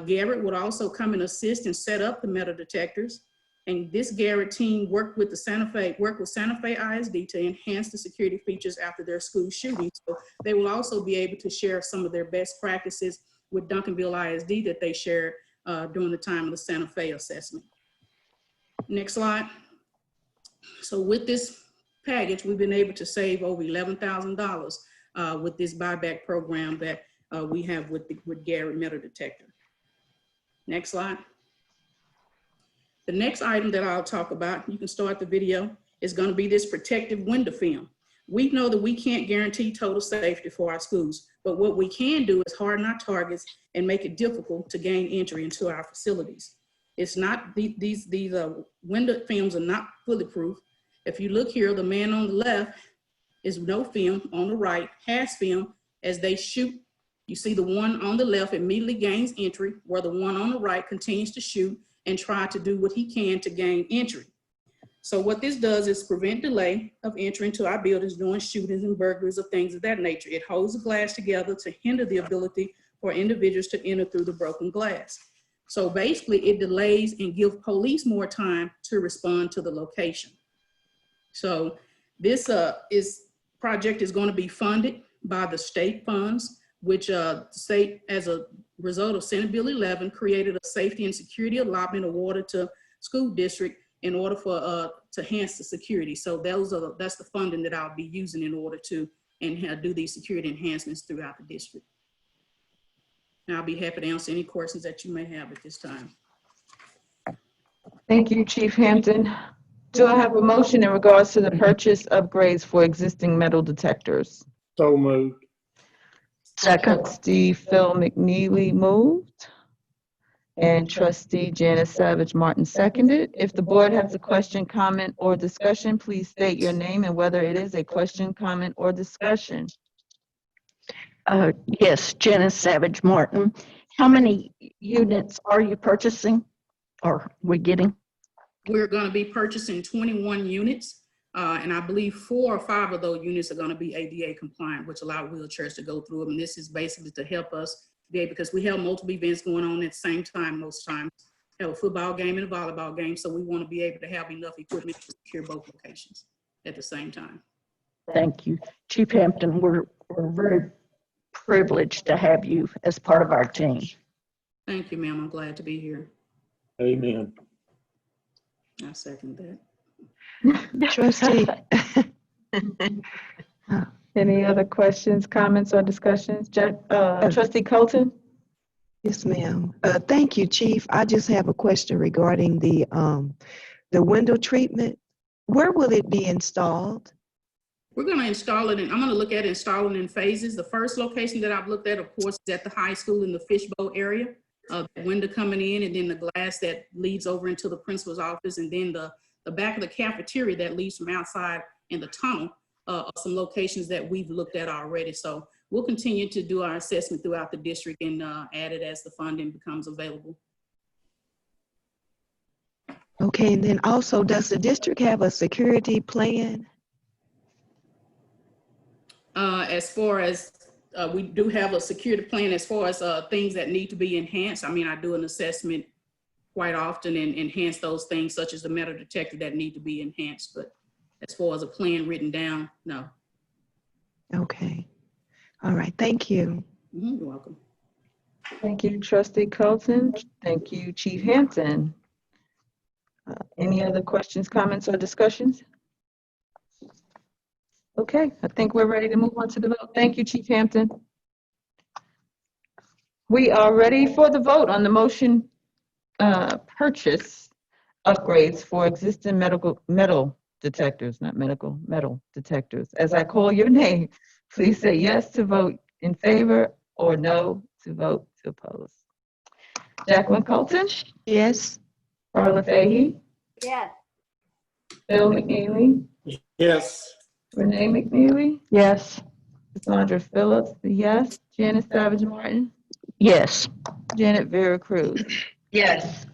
Garrett would also come and assist and set up the metal detectors. And this Garrett team worked with Santa Fe ISD to enhance the security features after their school shooting. So they will also be able to share some of their best practices with Duncanville ISD that they shared during the time of the Santa Fe assessment. Next slide. So with this package, we've been able to save over $11,000 with this buyback program that we have with Garrett Metal Detector. Next slide. The next item that I'll talk about, you can start the video, is going to be this protective window film. We know that we can't guarantee total safety for our schools, but what we can do is harden our targets and make it difficult to gain entry into our facilities. It's not, these window films are not bulletproof. If you look here, the man on the left is no film, on the right has film. As they shoot, you see the one on the left immediately gains entry, where the one on the right continues to shoot and try to do what he can to gain entry. So what this does is prevent delay of entry into our buildings during shootings and burglaries of things of that nature. It holds the glass together to hinder the ability for individuals to enter through the broken glass. So basically it delays and gives police more time to respond to the location. So this project is going to be funded by the state funds, which the state, as a result of Senate Bill 11, created a safety and security allotment awarded to school district in order for to enhance the security. So that's the funding that I'll be using in order to do these security enhancements throughout the district. And I'll be happy to answer any questions that you may have at this time. Thank you, Chief Hampton. Do I have a motion in regards to the purchase upgrades for existing metal detectors? So moved. Trustee Phil McNeely moved. And trustee Janice Savage Martin seconded. If the board has a question, comment, or discussion, please state your name and whether it is a question, comment, or discussion. Yes, Janice Savage Martin. How many units are you purchasing or we getting? We're going to be purchasing 21 units, and I believe 4 or 5 of those units are going to be ADA compliant, which allow wheelchairs to go through them. And this is basically to help us because we have multiple events going on at the same time most times. We have a football game and a volleyball game, so we want to be able to have enough equipment to secure both locations at the same time. Thank you. Chief Hampton, we're very privileged to have you as part of our team. Thank you, ma'am. I'm glad to be here. Amen. I second that. Trustee, Any other questions, comments, or discussions? Trustee Colton? yes, ma'am. Thank you, Chief. I just have a question regarding the window treatment. Where will it be installed? We're going to install it, and I'm going to look at installing in phases. The first location that I've looked at, of course, is at the high school in the fishbowl area. The window coming in, and then the glass that leads over into the principal's office, and then the back of the cafeteria that leads from outside in the tunnel are some locations that we've looked at already. So we'll continue to do our assessment throughout the district and add it as the funding becomes available. Okay, and then also, does the district have a security plan? As far as we do have a security plan as far as things that need to be enhanced. I mean, I do an assessment quite often and enhance those things such as the metal detector that need to be enhanced. But as far as a plan written down, no. Okay. All right. Thank you. You're welcome. Thank you, Trustee Colton. Thank you, Chief Hampton. Any other questions, comments, or discussions? Okay, I think we're ready to move on to the vote. Thank you, Chief Hampton. We are ready for the vote on the motion purchase upgrades for existing metal detectors, not medical, metal detectors. As I call your name, please say yes to vote in favor or no to vote to oppose. Jacqueline Colton? Yes. Carla Fahey? Yes. Bill McNeely? Yes. Renee McNeely? Yes. Cassandra Phillips, yes. Janice Savage Martin? Yes. Janet Vera Cruz? Yes.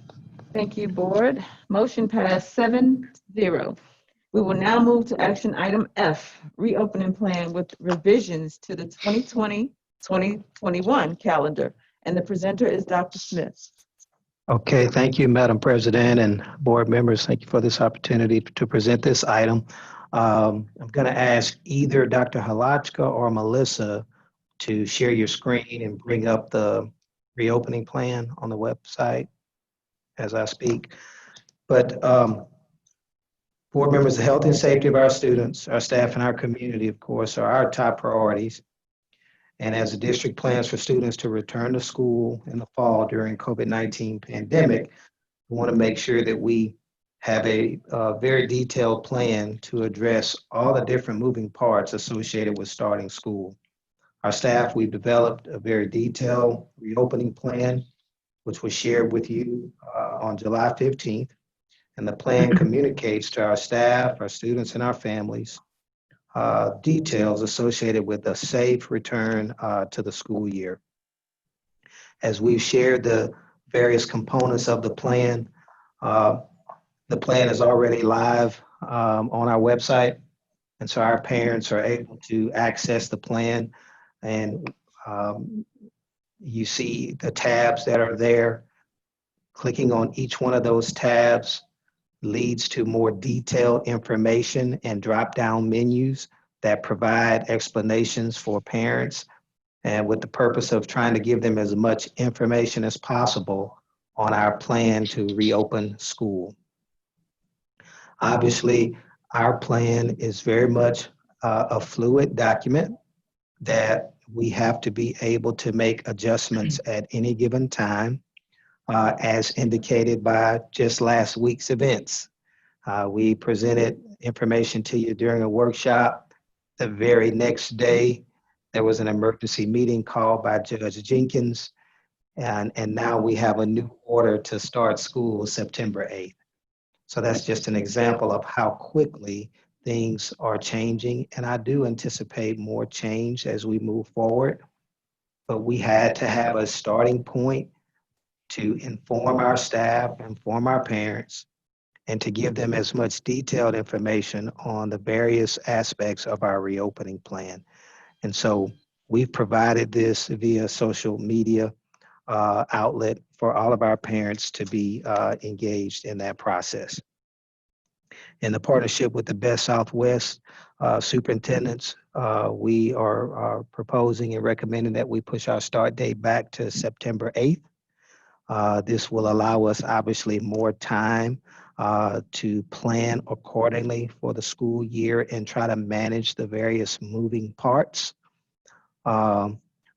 Thank you, board. Motion passed 7-0. We will now move to action item F, reopening plan with revisions to the 2020-2021 calendar. And the presenter is Dr. Smith. Okay, thank you, Madam President and board members. Thank you for this opportunity to present this item. I'm going to ask either Dr. Halachka or Melissa to share your screen and bring up the reopening plan on the website as I speak. But board members, the health and safety of our students, our staff, and our community, of course, are our top priorities. And as the district plans for students to return to school in the fall during COVID-19 pandemic, we want to make sure that we have a very detailed plan to address all the different moving parts associated with starting school. Our staff, we've developed a very detailed reopening plan, which was shared with you on July 15th. And the plan communicates to our staff, our students, and our families details associated with a safe return to the school year. As we've shared the various components of the plan is already live on our website. And so our parents are able to access the plan, and you see the tabs that are there. Clicking on each one of those tabs leads to more detailed information and drop-down menus that provide explanations for parents, and with the purpose of trying to give them as much information as possible on our plan to reopen school. Obviously, our plan is very much a fluid document that we have to be able to make adjustments at any given time, as indicated by just last week's events. We presented information to you during a workshop. The very next day, there was an emergency meeting called by Judge Jenkins, and now we have a new order to start school September 8th. So that's just an example of how quickly things are changing, and I do anticipate more change as we move forward. But we had to have a starting point to inform our staff, inform our parents, and to give them as much detailed information on the various aspects of our reopening plan. And so we've provided this via social media outlet for all of our parents to be engaged in that process. In the partnership with the Best Southwest superintendents, we are proposing and recommending that we push our start date back to September 8th. This will allow us obviously more time to plan accordingly for the school year and try to manage the various moving parts.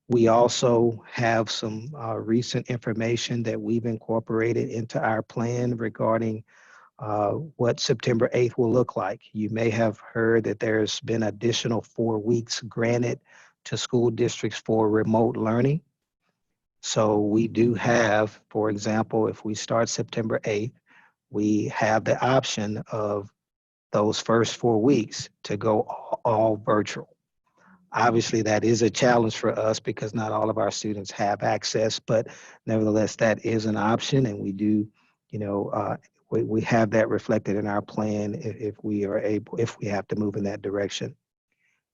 We also have some recent information that we've incorporated into our plan regarding what September 8th will look like. You may have heard that there's been additional 4 weeks granted to school districts for remote learning. So we do have, for example, if we start September 8th, we have the option of those first 4 weeks to go all virtual. Obviously, that is a challenge for us because not all of our students have access, but nevertheless, that is an option, and we do, we have that reflected in our plan if we are able, if we have to move in that direction.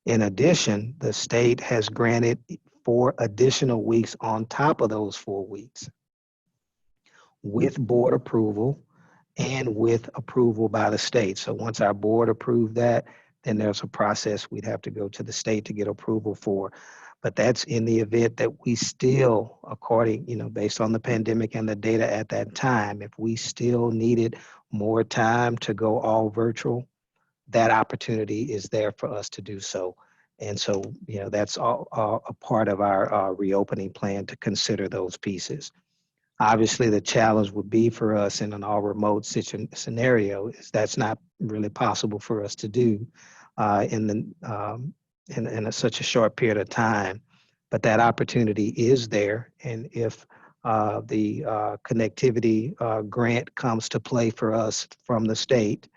In addition, the state has granted 4 additional weeks on top of those 4 weeks with board approval and with approval by the state. So once our board approved that, then there's a process we'd have to go to the state to get approval for. But that's in the event that we still, according, based on the pandemic and the data at that time, if we still needed more time to go all virtual, that opportunity is there for us to do so. And so, that's all a part of our reopening plan to consider those pieces. Obviously, the challenge would be for us in an all remote scenario is that's not really possible for us to do in such a short period of time. But that opportunity is there. And if the connectivity grant comes to play for us from the state,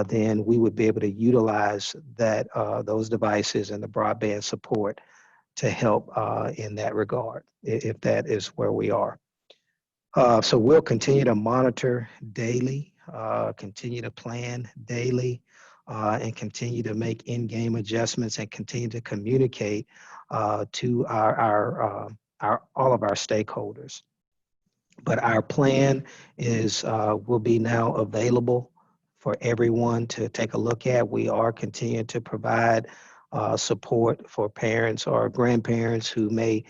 then we would be able to utilize that those devices and the broadband support to help in that regard, if that is where we are. So we'll continue to monitor daily, continue to plan daily, and continue to make in-game adjustments and continue to communicate to all of our stakeholders. But our plan is will be now available for everyone to take a look at. We are continuing to provide support for parents or grandparents who may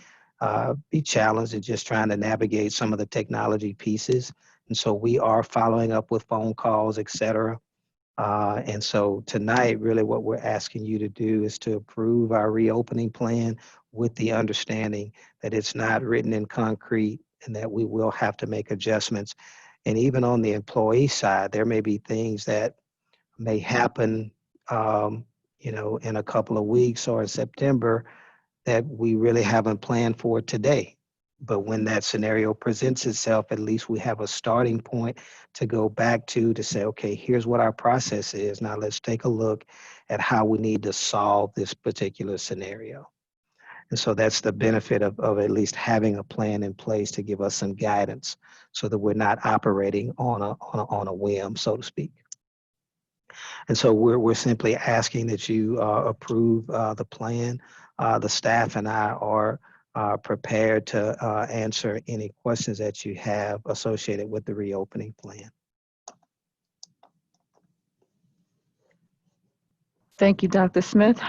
be challenged in just trying to navigate some of the technology pieces. And so we are following up with phone calls, et cetera. And so tonight, really what we're asking you to do is to approve our reopening plan with the understanding that it's not written in concrete and that we will have to make adjustments. And even on the employee side, there may be things that may happen, in a couple of weeks or in September that we really haven't planned for today. But when that scenario presents itself, at least we have a starting point to go back to say, okay, here's what our process is. Now let's take a look at how we need to solve this particular scenario. And so that's the benefit of at least having a plan in place to give us some guidance so that we're not operating on a whim, so to speak. And so we're simply asking that you approve the plan. The staff and I are prepared to answer any questions that you have associated with the reopening plan. Thank you, Dr. Smith.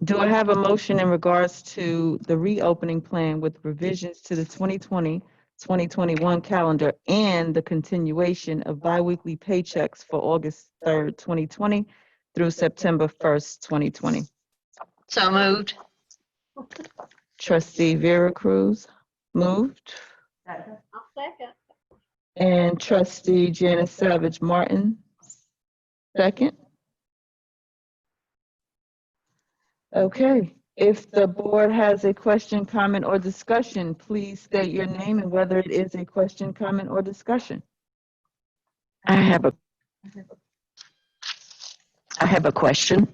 Do I have a motion in regards to the reopening plan with revisions to the 2020-2021 calendar and the continuation of biweekly paychecks for August 3rd, 2020 through September 1st, 2020? So moved. Trustee Vera Cruz moved. I'll second. And Trustee Janice Savage Martin Second? Okay. If the board has a question, comment, or discussion, please state your name and whether it is a question, comment, or discussion. I have a question.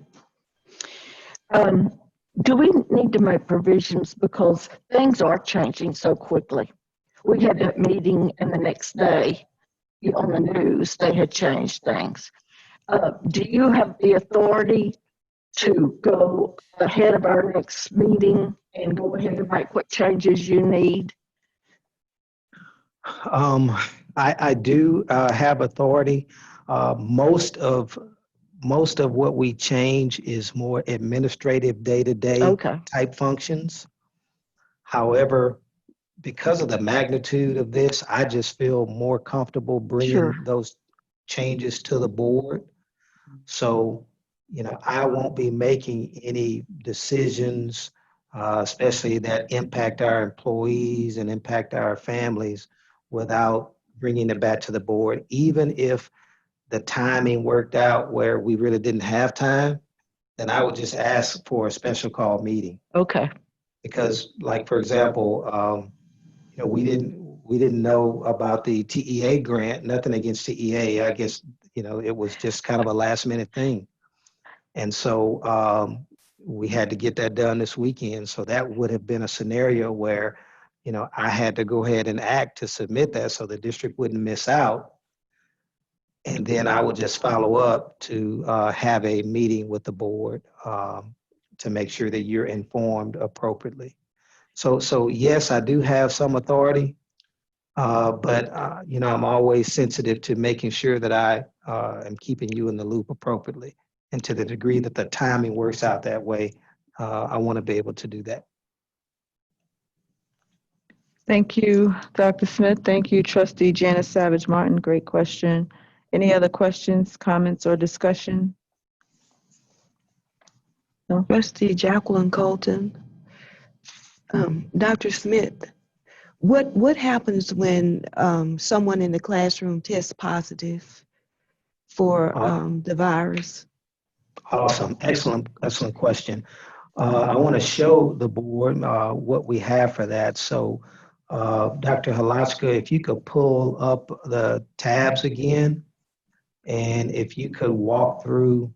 Do we need to make provisions because things are changing so quickly? We had that meeting and the next day on the news, they had changed things. Do you have the authority to go ahead of our next meeting and go ahead and make what changes you need? I do have authority. Most of what we change is more administrative, day-to-day Okay. type functions. However, because of the magnitude of this, I just feel more comfortable bringing Sure. those changes to the board. So, I won't be making any decisions, especially that impact our employees and impact our families, without bringing it back to the board. Even if the timing worked out where we really didn't have time, then I would just ask for a special call meeting. Okay. Because, like, for example, we didn't know about the TEA grant. Nothing against TEA. I guess it was just kind of a last minute thing, and so we had to get that done this weekend. So that would have been a scenario where I had to go ahead and act to submit that so the district wouldn't miss out. And then I would just follow up to have a meeting with the board to make sure that you're informed appropriately. So yes, I do have some authority, but I'm always sensitive to making sure that I am keeping you in the loop appropriately. And to the degree that the timing works out that way, I want to be able to do that. Thank you, Dr. Smith. Thank you, Trustee Janice Savage Martin. Great question. Any other questions, comments, or discussion? No? Trustee Jacqueline Colton. Dr. Smith, what happens when someone in the classroom tests positive for the virus? Awesome. Excellent question. I want to show the board what we have for that. So, Dr. Halachka, if you could pull up the tabs again, and if you could walk through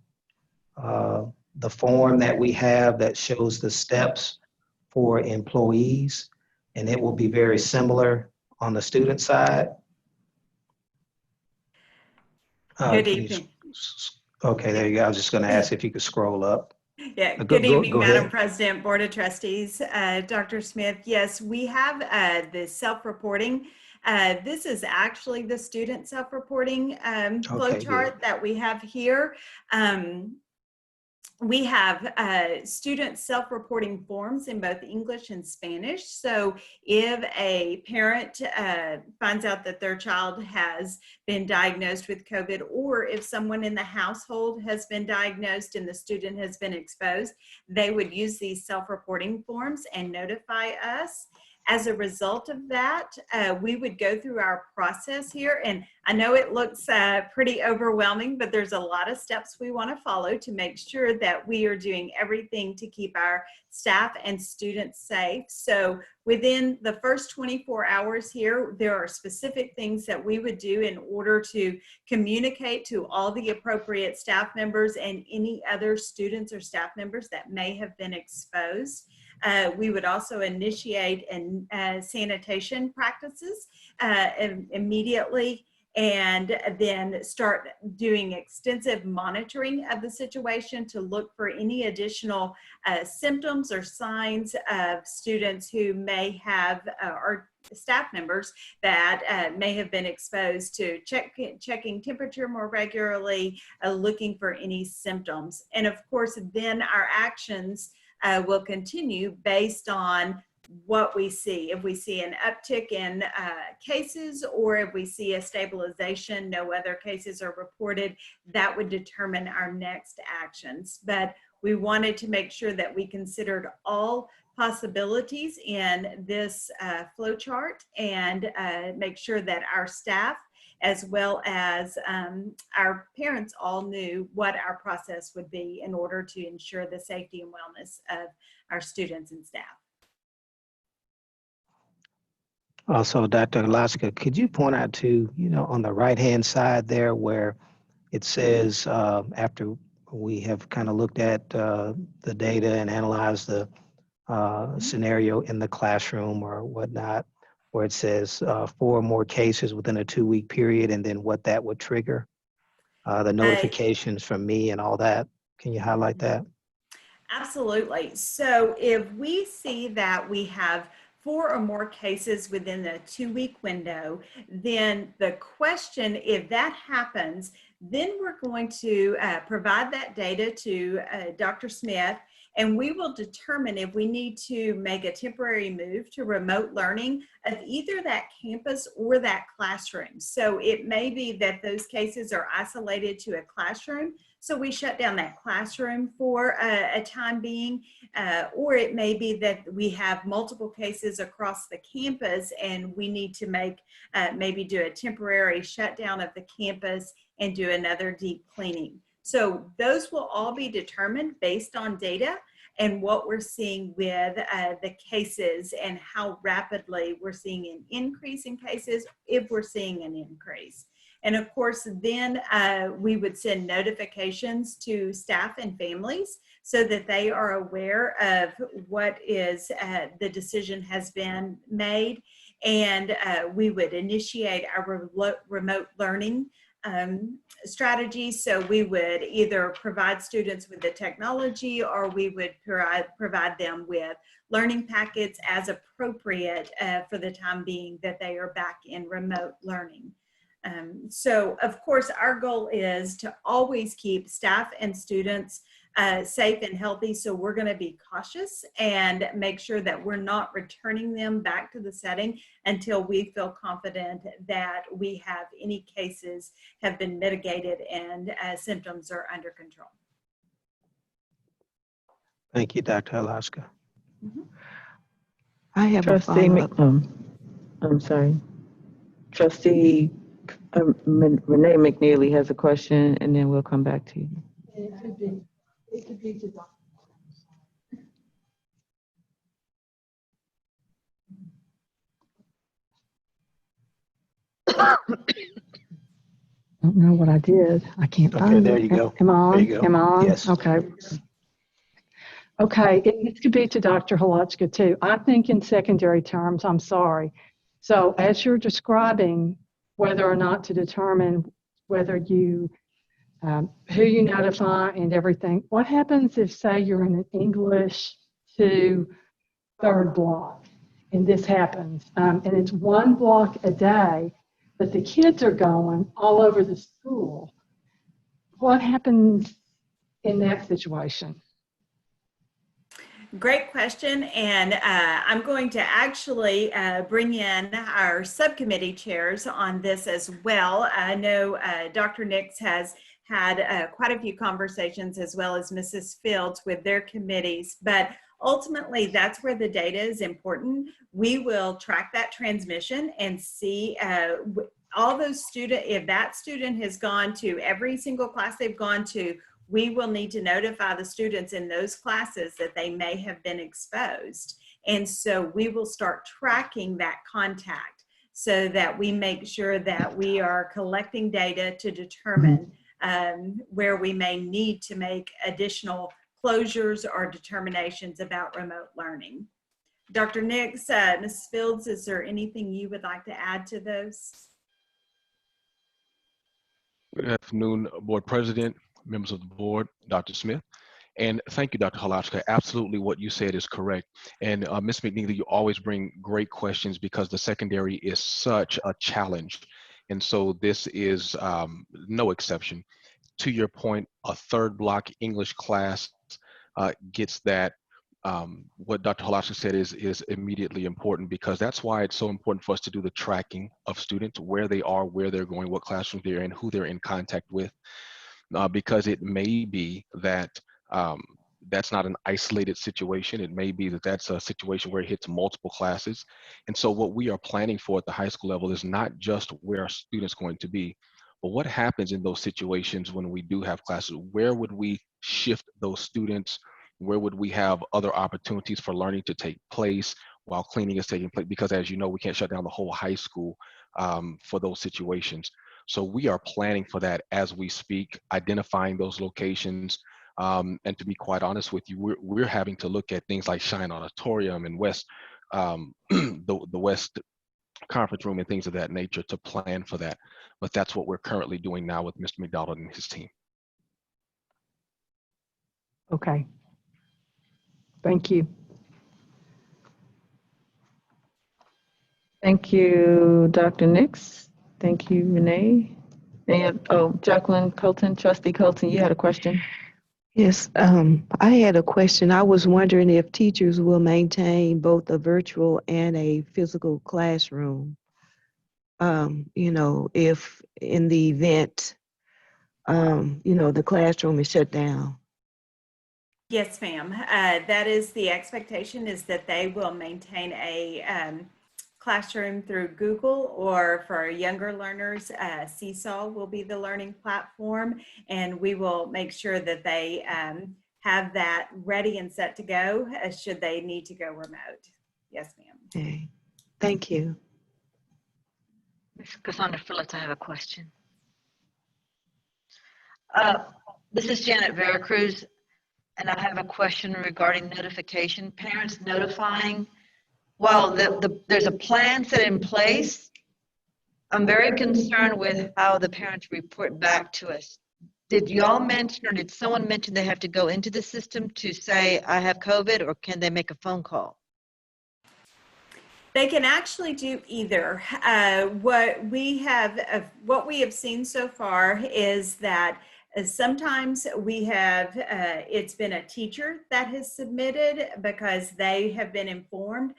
the form that we have that shows the steps for employees, and it will be very similar on the student side. Good evening. Okay, there you go. I was just going to ask if you could scroll up. Yeah, Go good evening, Madam ahead. President, Board of Trustees, Dr. Smith. Yes, we have the self-reporting. This is actually the student self-reporting flow Okay, chart good. that we have here. We have student self-reporting forms in both English and Spanish. So if a parent finds out that their child has been diagnosed with COVID, or if someone in the household has been diagnosed and the student has been exposed, they would use these self-reporting forms and notify us. As a result of that, we would go through our process here. And I know it looks pretty overwhelming, but there's a lot of steps we want to follow to make sure that we are doing everything to keep our staff and students safe. So within the first 24 hours here, there are specific things that we would do in order to communicate to all the appropriate staff members and any other students or staff members that may have been exposed. We would also initiate sanitation practices immediately, and then start doing extensive monitoring of the situation to look for any additional symptoms or signs of students who may have, or staff members that may have been exposed, to checking temperature more regularly, looking for any symptoms. And of course, then our actions will continue based on what we see. If we see an uptick in cases, or if we see a stabilization, no other cases are reported, that would determine our next actions. But we wanted to make sure that we considered all possibilities in this flow chart, and make sure that our staff as well as our parents all knew what our process would be in order to ensure the safety and wellness of our students and staff. Also, Dr. Alaska, could you point out to, on the right-hand side there where it says, after we have kind of looked at the data and analyzed the scenario in the classroom or whatnot, where it says 4 or more cases within a 2-week period, and then what that would trigger, the notifications from me and all that. Can you highlight that? Absolutely. So if we see that we have 4 or more cases within a 2-week window, then the question, if that happens, then we're going to provide that data to Dr. Smith, and we will determine if we need to make a temporary move to remote learning of either that campus or that classroom. So it may be that those cases are isolated to a classroom, so we shut down that classroom for a time being, or it may be that we have multiple cases across the campus and we need to make, maybe do a temporary shutdown of the campus and do another deep cleaning. So those will all be determined based on data and what we're seeing with the cases and how rapidly we're seeing an increase in cases, if we're seeing an increase. And of course, then we would send notifications to staff and families so that they are aware of what is the decision has been made. And we would initiate our remote learning strategy. So we would either provide students with the technology, or we would provide them with learning packets as appropriate for the time being that they are back in remote learning. So of course, our goal is to always keep staff and students safe and healthy. So we're going to be cautious and make sure that we're not returning them back to the setting until we feel confident that we have any cases have been mitigated and symptoms are under control. Thank you, Dr. Alaska. Mm-hmm. I have Trustee, a follow-up. I'm sorry. Trustee Renee McNeely has a question, and then we'll come back to you. It could be to Dr. I don't know what I did. I can't find it. Okay, there you go. Am I on? There you go. Am I on? Yes. Okay. Okay, it could be to Dr. Halachka too. I think in secondary terms, I'm sorry. So as you're describing whether or not to determine whether you, who you notify and everything, what happens if, say, you're in an English 2 third block and this happens, and it's 1 block a day, but the kids are going all over the school? What happens in that situation? Great question, and I'm going to actually bring in our subcommittee chairs on this as well. I know Dr. Nix has had quite a few conversations, as well as Mrs. Fields, with their committees, but ultimately that's where the data is important. We will track that transmission and see all those students, if that student has gone to every single class they've gone to, we will need to notify the students in those classes that they may have been exposed. And so we will start tracking that contact so that we make sure that we are collecting data to determine where we may need to make additional closures or determinations about remote learning. Dr. Nix, Ms. Fields, is there anything you would like to add to those? Good afternoon, Board President, members of the board, Dr. Smith. And thank you, Dr. Halachka. Absolutely what you said is correct. And Ms. McNeely, you always bring great questions because the secondary is such a challenge. And so this is no exception. To your point, a 3rd block English class gets that. What Dr. Halachka said is immediately important, because that's why it's so important for us to do the tracking of students, where they are, where they're going, what classrooms they're in, who they're in contact with. Because it may be that that's not an isolated situation. It may be that that's a situation where it hits multiple classes. And so what we are planning for at the high school level is not just where our students going to be, but what happens in those situations when we do have classes. Where would we shift those students? Where would we have other opportunities for learning to take place while cleaning is taking place? Because as you know, we can't shut down the whole high school for those situations. So we are planning for that as we speak, identifying those locations. And to be quite honest with you, we're having to look at things like Shine Auditorium and West, the West Conference Room and things of that nature to plan for that. But that's what we're currently doing now with Mr. McDonald and his team. Okay. Thank you. Thank you, Dr. Nix. Thank you, Renee. And, Jacqueline Colton, Trustee Colton, you had a question? Yes, I had a question. I was wondering if teachers will maintain both a virtual and a physical classroom. If in the event, the classroom is shut down. Yes, ma'am. That is the expectation, is that they will maintain a classroom through Google, or for younger learners, Seesaw will be the learning platform, and we will make sure that they have that ready and set to go should they need to go remote. Yes, ma'am. Okay, thank you. Ms. Cassandra Phillips, I have a question. This is Janet Veracruz, and I have a question regarding notification. Parents notifying, while there's a plan set in place, I'm very concerned with how the parents report back to us. Did y'all mention, or did someone mention they have to go into the system to say, I have COVID, or can they make a phone call? They can actually do either. What we have seen so far is that sometimes we have, it's been a teacher that has submitted because they have been informed.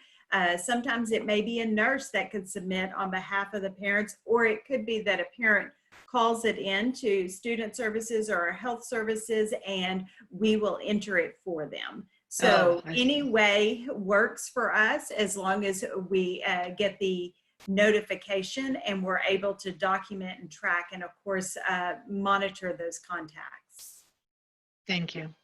Sometimes it may be a nurse that could submit on behalf of the parents, or it could be that a parent calls it in to student services or health services, and we will enter it for them. So any way works for us, as long as we get the notification and we're able to document and track, and of course monitor those contacts. Thank you.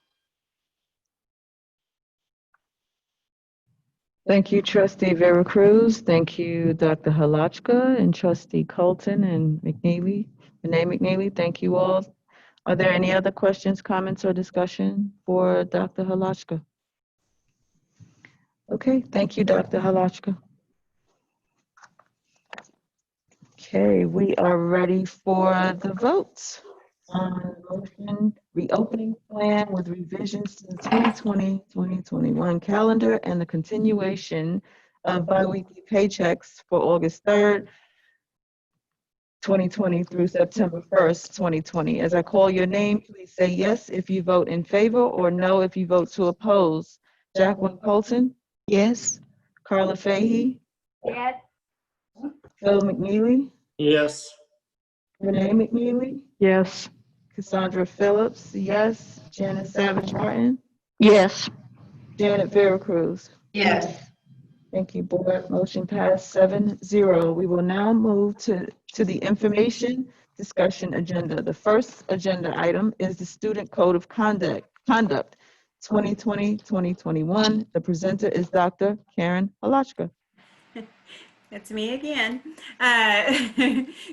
Thank you, Trustee Veracruz. Thank you, Dr. Halachka and Trustee Colton and McNeely, Renee McNeely. Thank you all. Are there any other questions, comments, or discussion for Dr. Halachka? Okay, thank you, Dr. Halachka. Okay, we are ready for the votes on motion reopening plan with revisions to the 2020-2021 calendar and the continuation of biweekly paychecks for August 3rd, 2020 through September 1st, 2020. As I call your name, please say yes if you vote in favor, or no if you vote to oppose. Jacqueline Colton? Yes. Carla Fahey? Yes. Phil McNeely? Yes. Renee McNeely? Yes. Cassandra Phillips, yes. Janet Savage Martin? Yes. Janet Veracruz? Yes. Thank you, board. Motion passed 7-0. We will now move to the information discussion agenda. The first agenda item is the Student Code of Conduct 2020-2021. The presenter is Dr. Karen Halachka. It's me again.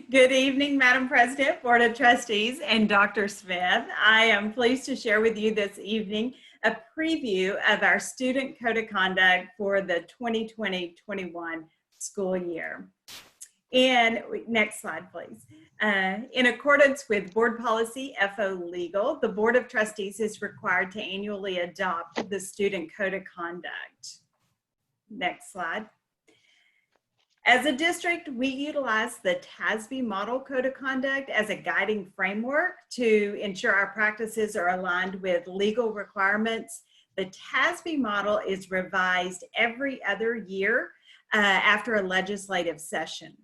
Good evening, Madam President, Board of Trustees, and Dr. Smith. I am pleased to share with you this evening a preview of our Student Code of Conduct for the 2020-21 school year. And next slide, please. In accordance with Board Policy FO Legal, the Board of Trustees is required to annually adopt the Student Code of Conduct. Next slide. As a district, we utilize the TASB Model Code of Conduct as a guiding framework to ensure our practices are aligned with legal requirements. The TASB model is revised every other year after a legislative session.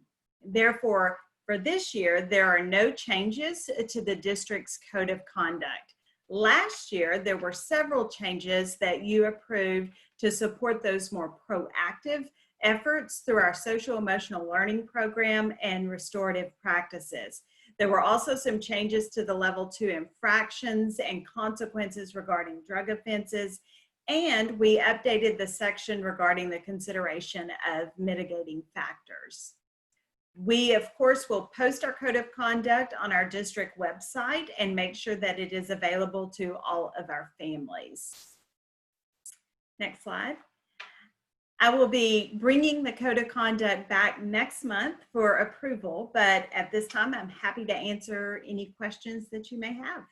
Therefore, for this year, there are no changes to the district's Code of Conduct. Last year, there were several changes that you approved to support those more proactive efforts through our social emotional learning program and restorative practices. There were also some changes to the level 2 infractions and consequences regarding drug offenses, and we updated the section regarding the consideration of mitigating factors. We, of course, will post our code of conduct on our district website and make sure that it is available to all of our families. Next slide. I will be bringing the code of conduct back next month for approval, but at this time, I'm happy to answer any questions that you may have.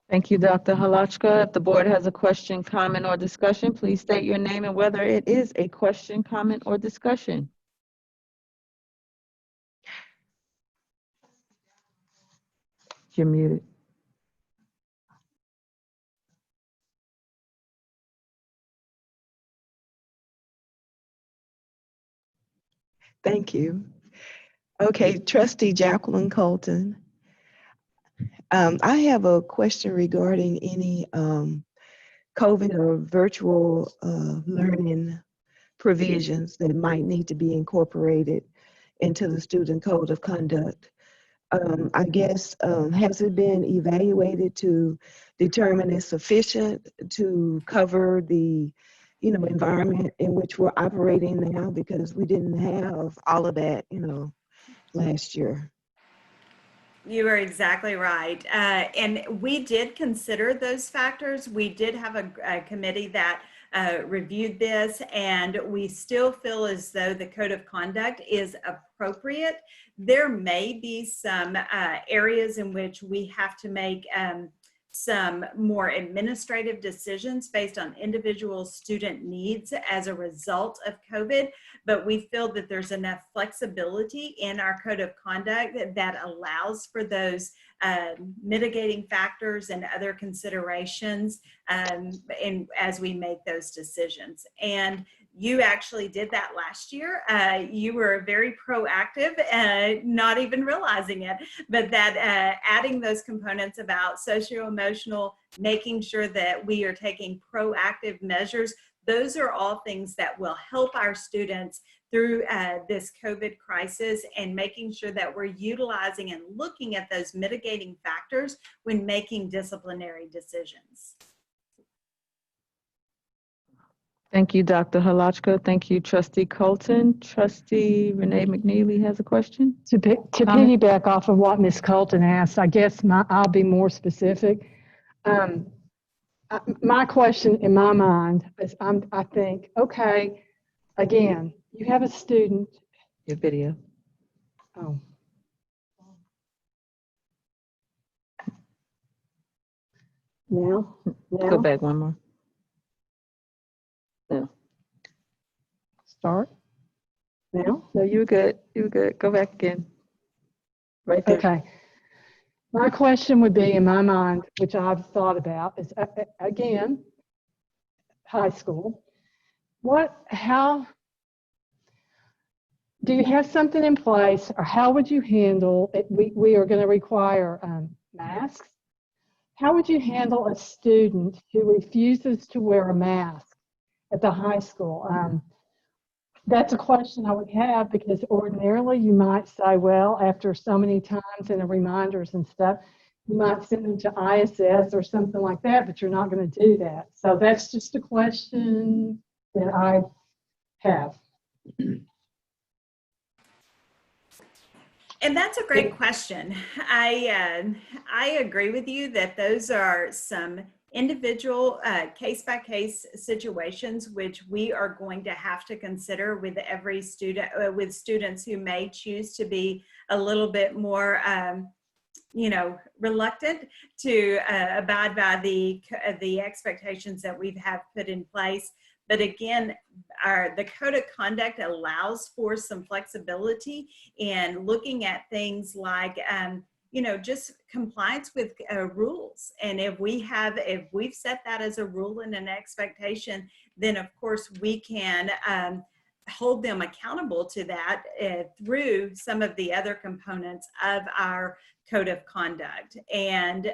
Thank you, Dr. Halachka. If the board has a question, comment, or discussion, please state your name and whether it is a question, comment, or discussion. You're muted. Thank you. Okay, Trustee Jacqueline Colton. I have a question regarding any COVID or virtual learning provisions that might need to be incorporated into the student code of conduct. I guess, has it been evaluated to determine it's sufficient to cover the environment in which we're operating now, because we didn't have all of that, last year? You are exactly right. And we did consider those factors. We did have a committee that reviewed this, and we still feel as though the code of conduct is appropriate. There may be some areas in which we have to make some more administrative decisions based on individual student needs as a result of COVID, but we feel that there's enough flexibility in our code of conduct that allows for those mitigating factors and other considerations as we make those decisions. And you actually did that last year. You were very proactive, not even realizing it, but that adding those components about socio-emotional, making sure that we are taking proactive measures, those are all things that will help our students through this COVID crisis, and making sure that we're utilizing and looking at those mitigating factors when making disciplinary decisions. Thank you, Dr. Halachka. Thank you, Trustee Colton. Trustee Renee McNeely has a question. To piggyback off of what Ms. Colton asked, I guess I'll be more specific. My question in my mind is, I think, okay, again, you have a student. Your video. Oh. Now? Go back one more. No. Start? Now? No, you were good. You were good. Go back again. Right there. Okay. My question would be, in my mind, which I've thought about, is again, high school. How do you have something in place, or how would you handle it? We are going to require masks. How would you handle a student who refuses to wear a mask at the high school? That's a question I would have, because ordinarily you might say, well, after so many times and the reminders and stuff, you might send them to ISS or something like that, but you're not going to do that. So that's just a question that I have. And that's a great question. I agree with you that those are some individual case-by-case situations which we are going to have to consider with every student, with students who may choose to be a little bit more reluctant to abide by the expectations that we have put in place. But again, the code of conduct allows for some flexibility in looking at things like just compliance with rules. And if we've set that as a rule and an expectation, then of course we can hold them accountable to that through some of the other components of our code of conduct. And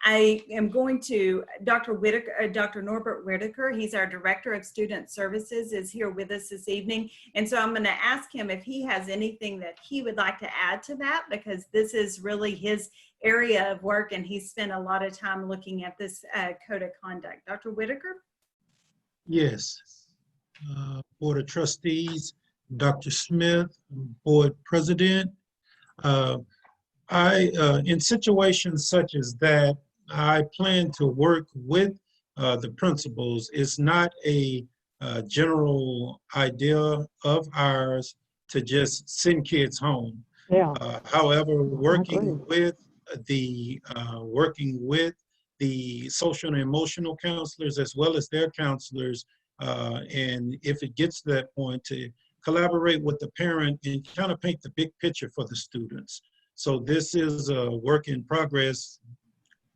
I am going to, Dr. Norbert Whitaker, he's our Director of Student Services, is here with us this evening. And so I'm going to ask him if he has anything that he would like to add to that, because this is really his area of work and he's spent a lot of time looking at this code of conduct. Dr. Whitaker? Yes. Board of Trustees, Dr. Smith, Board President. In situations such as that, I plan to work with the principals. It's not a general idea of ours to just send kids home. Yeah. However, working with the social and emotional counselors as well as their counselors, and if it gets to that point, to collaborate with the parent and kind of paint the big picture for the students. So this is a work in progress,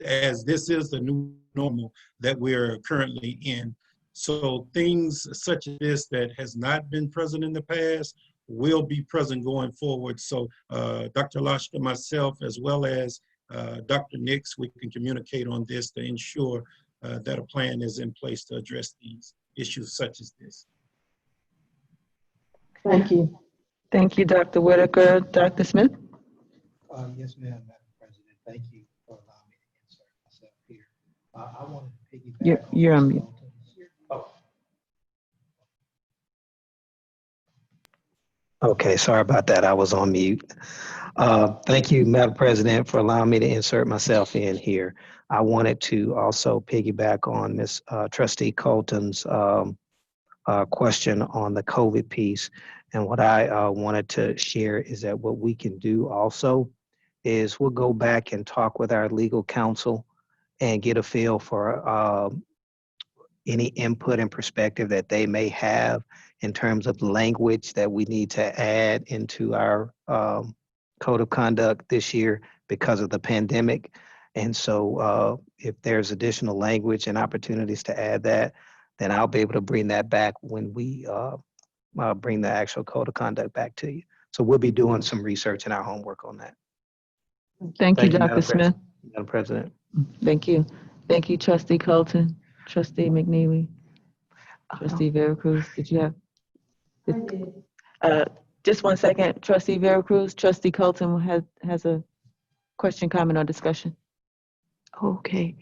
as this is the new normal that we're currently in. So things such as this that has not been present in the past will be present going forward. So Dr. Lashka, myself, as well as Dr. Nix, we can communicate on this to ensure that a plan is in place to address these issues such as this. Thank you. Thank you, Dr. Whitaker. Dr. Smith? Yes, ma'am, Madam President. Thank you for allowing me to insert myself here. I wanted to piggyback. You're on mute. Oh. Okay, sorry about that. I was on mute. Thank you, Madam President, for allowing me to insert myself in here. I wanted to also piggyback on Ms. Trustee Colton's question on the COVID piece. And what I wanted to share is that what we can do also is we'll go back and talk with our legal counsel and get a feel for any input and perspective that they may have in terms of language that we need to add into our code of conduct this year because of the pandemic. And so if there's additional language and opportunities to add that, then I'll be able to bring that back when we bring the actual code of conduct back to you. So we'll be doing some research and our homework on that. Thank you, Dr. Smith. Madam President. Thank you. Thank you, Trustee Colton, Trustee McNeely, Trustee Veracruz. Did you have? Just 1 second, Trustee Veracruz. Trustee Colton has a question, comment, or discussion. Okay.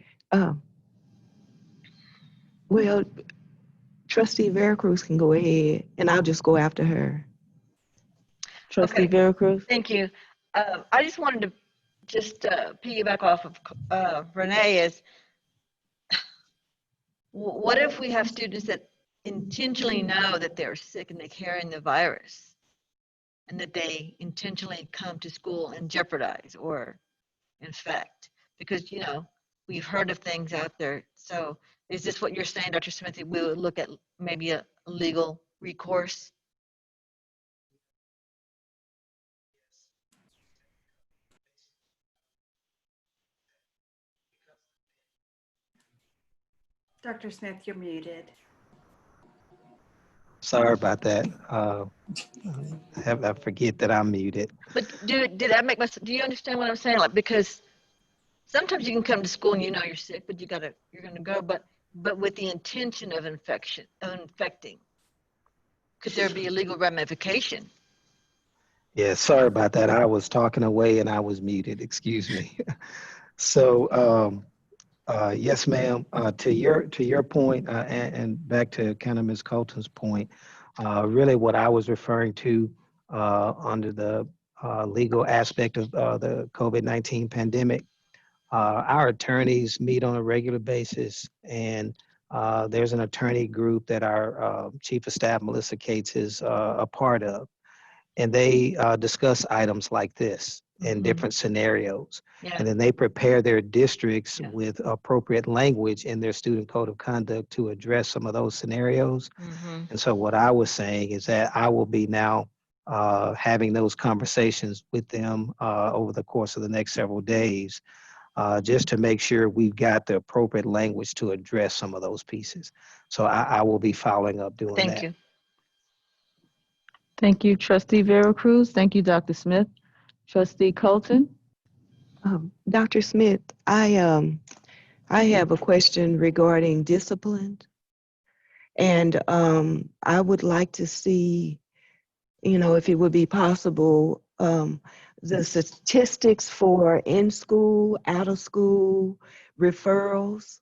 Well, Trustee Veracruz can go ahead, and I'll just go after her. Trustee Veracruz. Thank you. I just wanted to piggyback off of Renee is, what if we have students that intentionally know that they're sick and they're carrying the virus and that they intentionally come to school and jeopardize or infect? Because, we've heard of things out there. So is this what you're saying, Dr. Smith, that we would look at maybe a legal recourse? Dr. Smith, you're muted. Sorry about that. I forget that I'm muted. But did that make do you understand what I'm saying? Like, because sometimes you can come to school and you're sick, but you're gonna go, but with the intention of infecting, could there be a legal ramification? Yeah, sorry about that. I was talking away and I was muted. Excuse me. So, yes, ma'am. To your point, and back to kind of Ms. Colton's point, really what I was referring to under the legal aspect of the COVID-19 pandemic, our attorneys meet on a regular basis, and there's an attorney group that our Chief of Staff, Melissa Cates, is a part of. And they discuss items like this in different scenarios. Yeah. And then they prepare their districts with appropriate language in their student code of conduct to address some of those scenarios. And so what I was saying is that I will be now having those conversations with them over the course of the next several days, just to make sure we've got the appropriate language to address some of those pieces. So I will be following up doing that. Thank you. Thank you, Trustee Vera Cruz. Thank you, Dr. Smith. Trustee Colton? Dr. Smith, I have a question regarding discipline. And I would like to see, if it would be possible, the statistics for in-school, out-of-school referrals,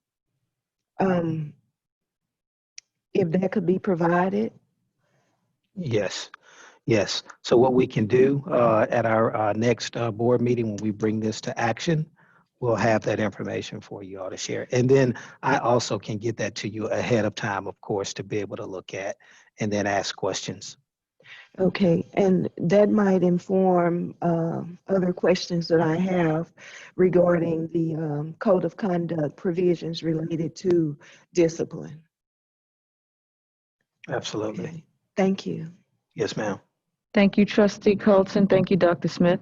if that could be provided. Yes, yes. So what we can do at our next board meeting, when we bring this to action, we'll have that information for you all to share. And then I also can get that to you ahead of time, of course, to be able to look at and then ask questions. Okay, and that might inform other questions that I have regarding the code of conduct provisions related to discipline. Absolutely. Okay. Thank you. Yes, ma'am. Thank you, Trustee Colton. Thank you, Dr. Smith.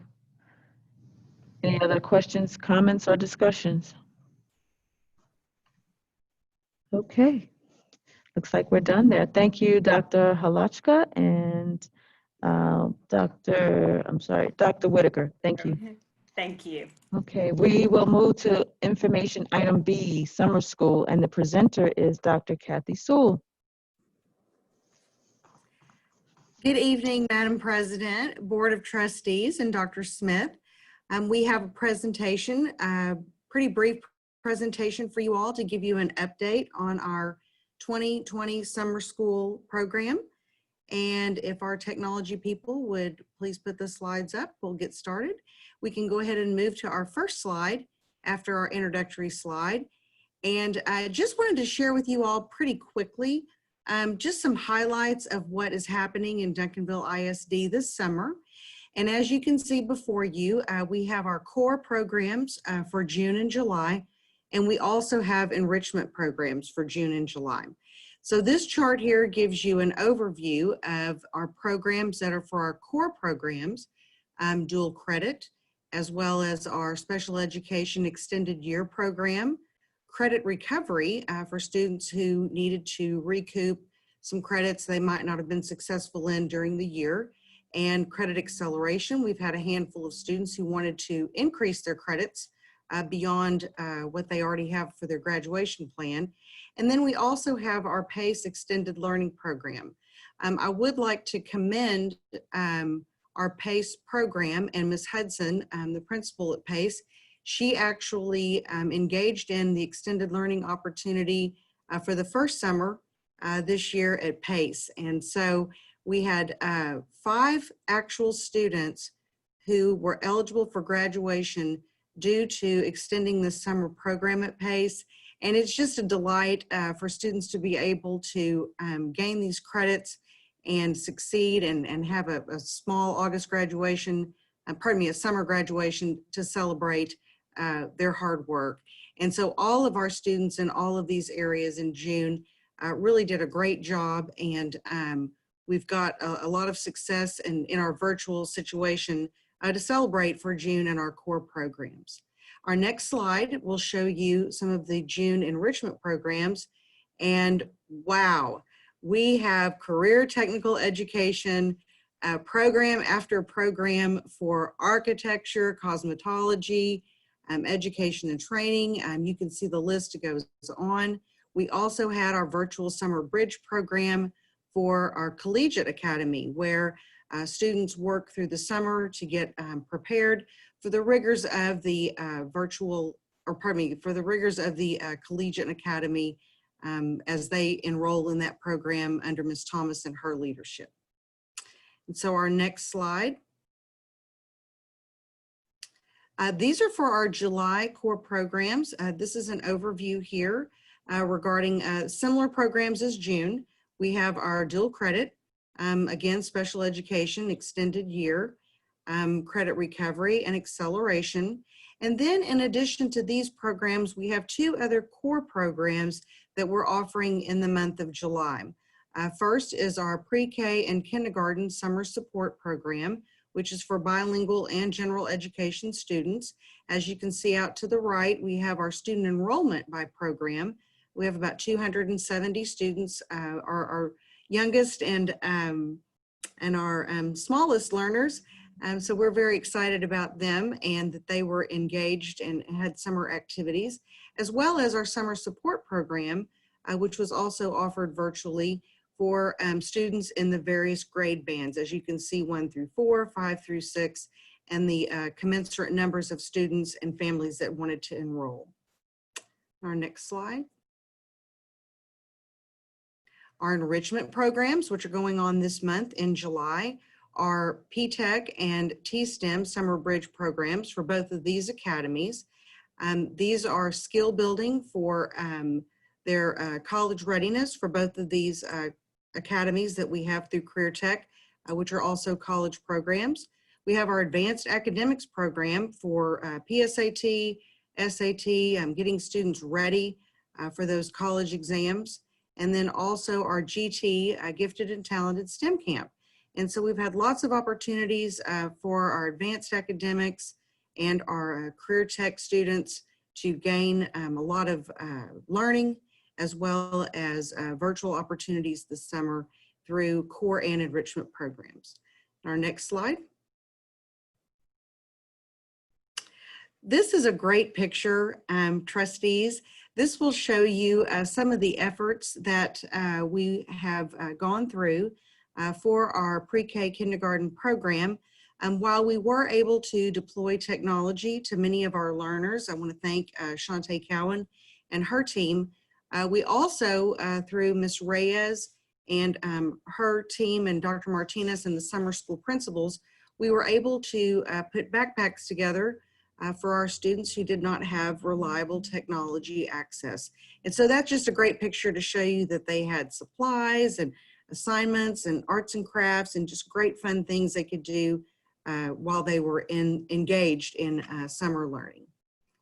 Any other questions, comments, or discussions? Okay. Looks like we're done there. Thank you, Dr. Halachka and Dr. Whitaker. Thank you. Thank you. Okay, we will move to information item B, summer school, and the presenter is Dr. Kathy Sewell. Good evening, Madam President, Board of Trustees, and Dr. Smith. We have a presentation, pretty brief presentation for you all to give you an update on our 2020 summer school program. And if our technology people would please put the slides up, we'll get started. We can go ahead and move to our first slide after our introductory slide. And I just wanted to share with you all pretty quickly just some highlights of what is happening in Duncanville ISD this summer. And as you can see before you, we have our core programs for June and July, and we also have enrichment programs for June and July. So this chart here gives you an overview of our programs that are for our core programs, dual credit, as well as our special education extended year program, credit recovery for students who needed to recoup some credits they might not have been successful in during the year, and credit acceleration. We've had a handful of students who wanted to increase their credits beyond what they already have for their graduation plan. And then we also have our PACE extended learning program. I would like to commend our PACE program and Ms. Hudson, the principal at PACE. She actually engaged in the extended learning opportunity for the first summer this year at PACE. And so we had 5 actual students who were eligible for graduation due to extending the summer program at PACE. And it's just a delight for students to be able to gain these credits and succeed and have a small August graduation, a summer graduation to celebrate their hard work. And so all of our students in all of these areas in June really did a great job, and we've got a lot of success in our virtual situation to celebrate for June in our core programs. Our next slide will show you some of the June enrichment programs, and wow, we have career technical education program after program for architecture, cosmetology, education and training. You can see the list goes on. We also had our virtual summer bridge program for our collegiate academy, where students work through the summer to get prepared for the rigors of the rigors of the collegiate academy as they enroll in that program under Ms. Thomas and her leadership. And so our next slide. These are for our July core programs. This is an overview here regarding similar programs as June. We have our dual credit, again, special education, extended year, credit recovery and acceleration. And then in addition to these programs, we have 2 other core programs that we're offering in the month of July. First is our pre-K and kindergarten summer support program, which is for bilingual and general education students. As you can see out to the right, we have our student enrollment by program. We have about 270 students. Our youngest and and our smallest learners. So we're very excited about them and that they were engaged and had summer activities, as well as our summer support program, which was also offered virtually for students in the various grade bands. As you can see, 1 through 4, 5 through 6, and the commensurate numbers of students and families that wanted to enroll. Our next slide. Our enrichment programs, which are going on this month in July, are P-TECH and T-STEM summer bridge programs for both of these academies. These are skill building for their college readiness for both of these academies that we have through Career Tech, which are also college programs. We have our advanced academics program for PSAT, SAT, getting students ready for those college exams. And then also our GT, Gifted and Talented STEM Camp. And so we've had lots of opportunities for our advanced academics and our Career Tech students to gain a lot of learning, as well as virtual opportunities this summer through core and enrichment programs. Our next slide. This is a great picture, trustees. This will show you some of the efforts that we have gone through for our pre-K kindergarten program. While we were able to deploy technology to many of our learners, I want to thank Shantae Cowan and her team. We also, through Ms. Reyes and her team and Dr. Martinez and the summer school principals, we were able to put backpacks together for our students who did not have reliable technology access. And so that's just a great picture to show you that they had supplies and assignments and arts and crafts and just great fun things they could do while they were engaged in summer learning.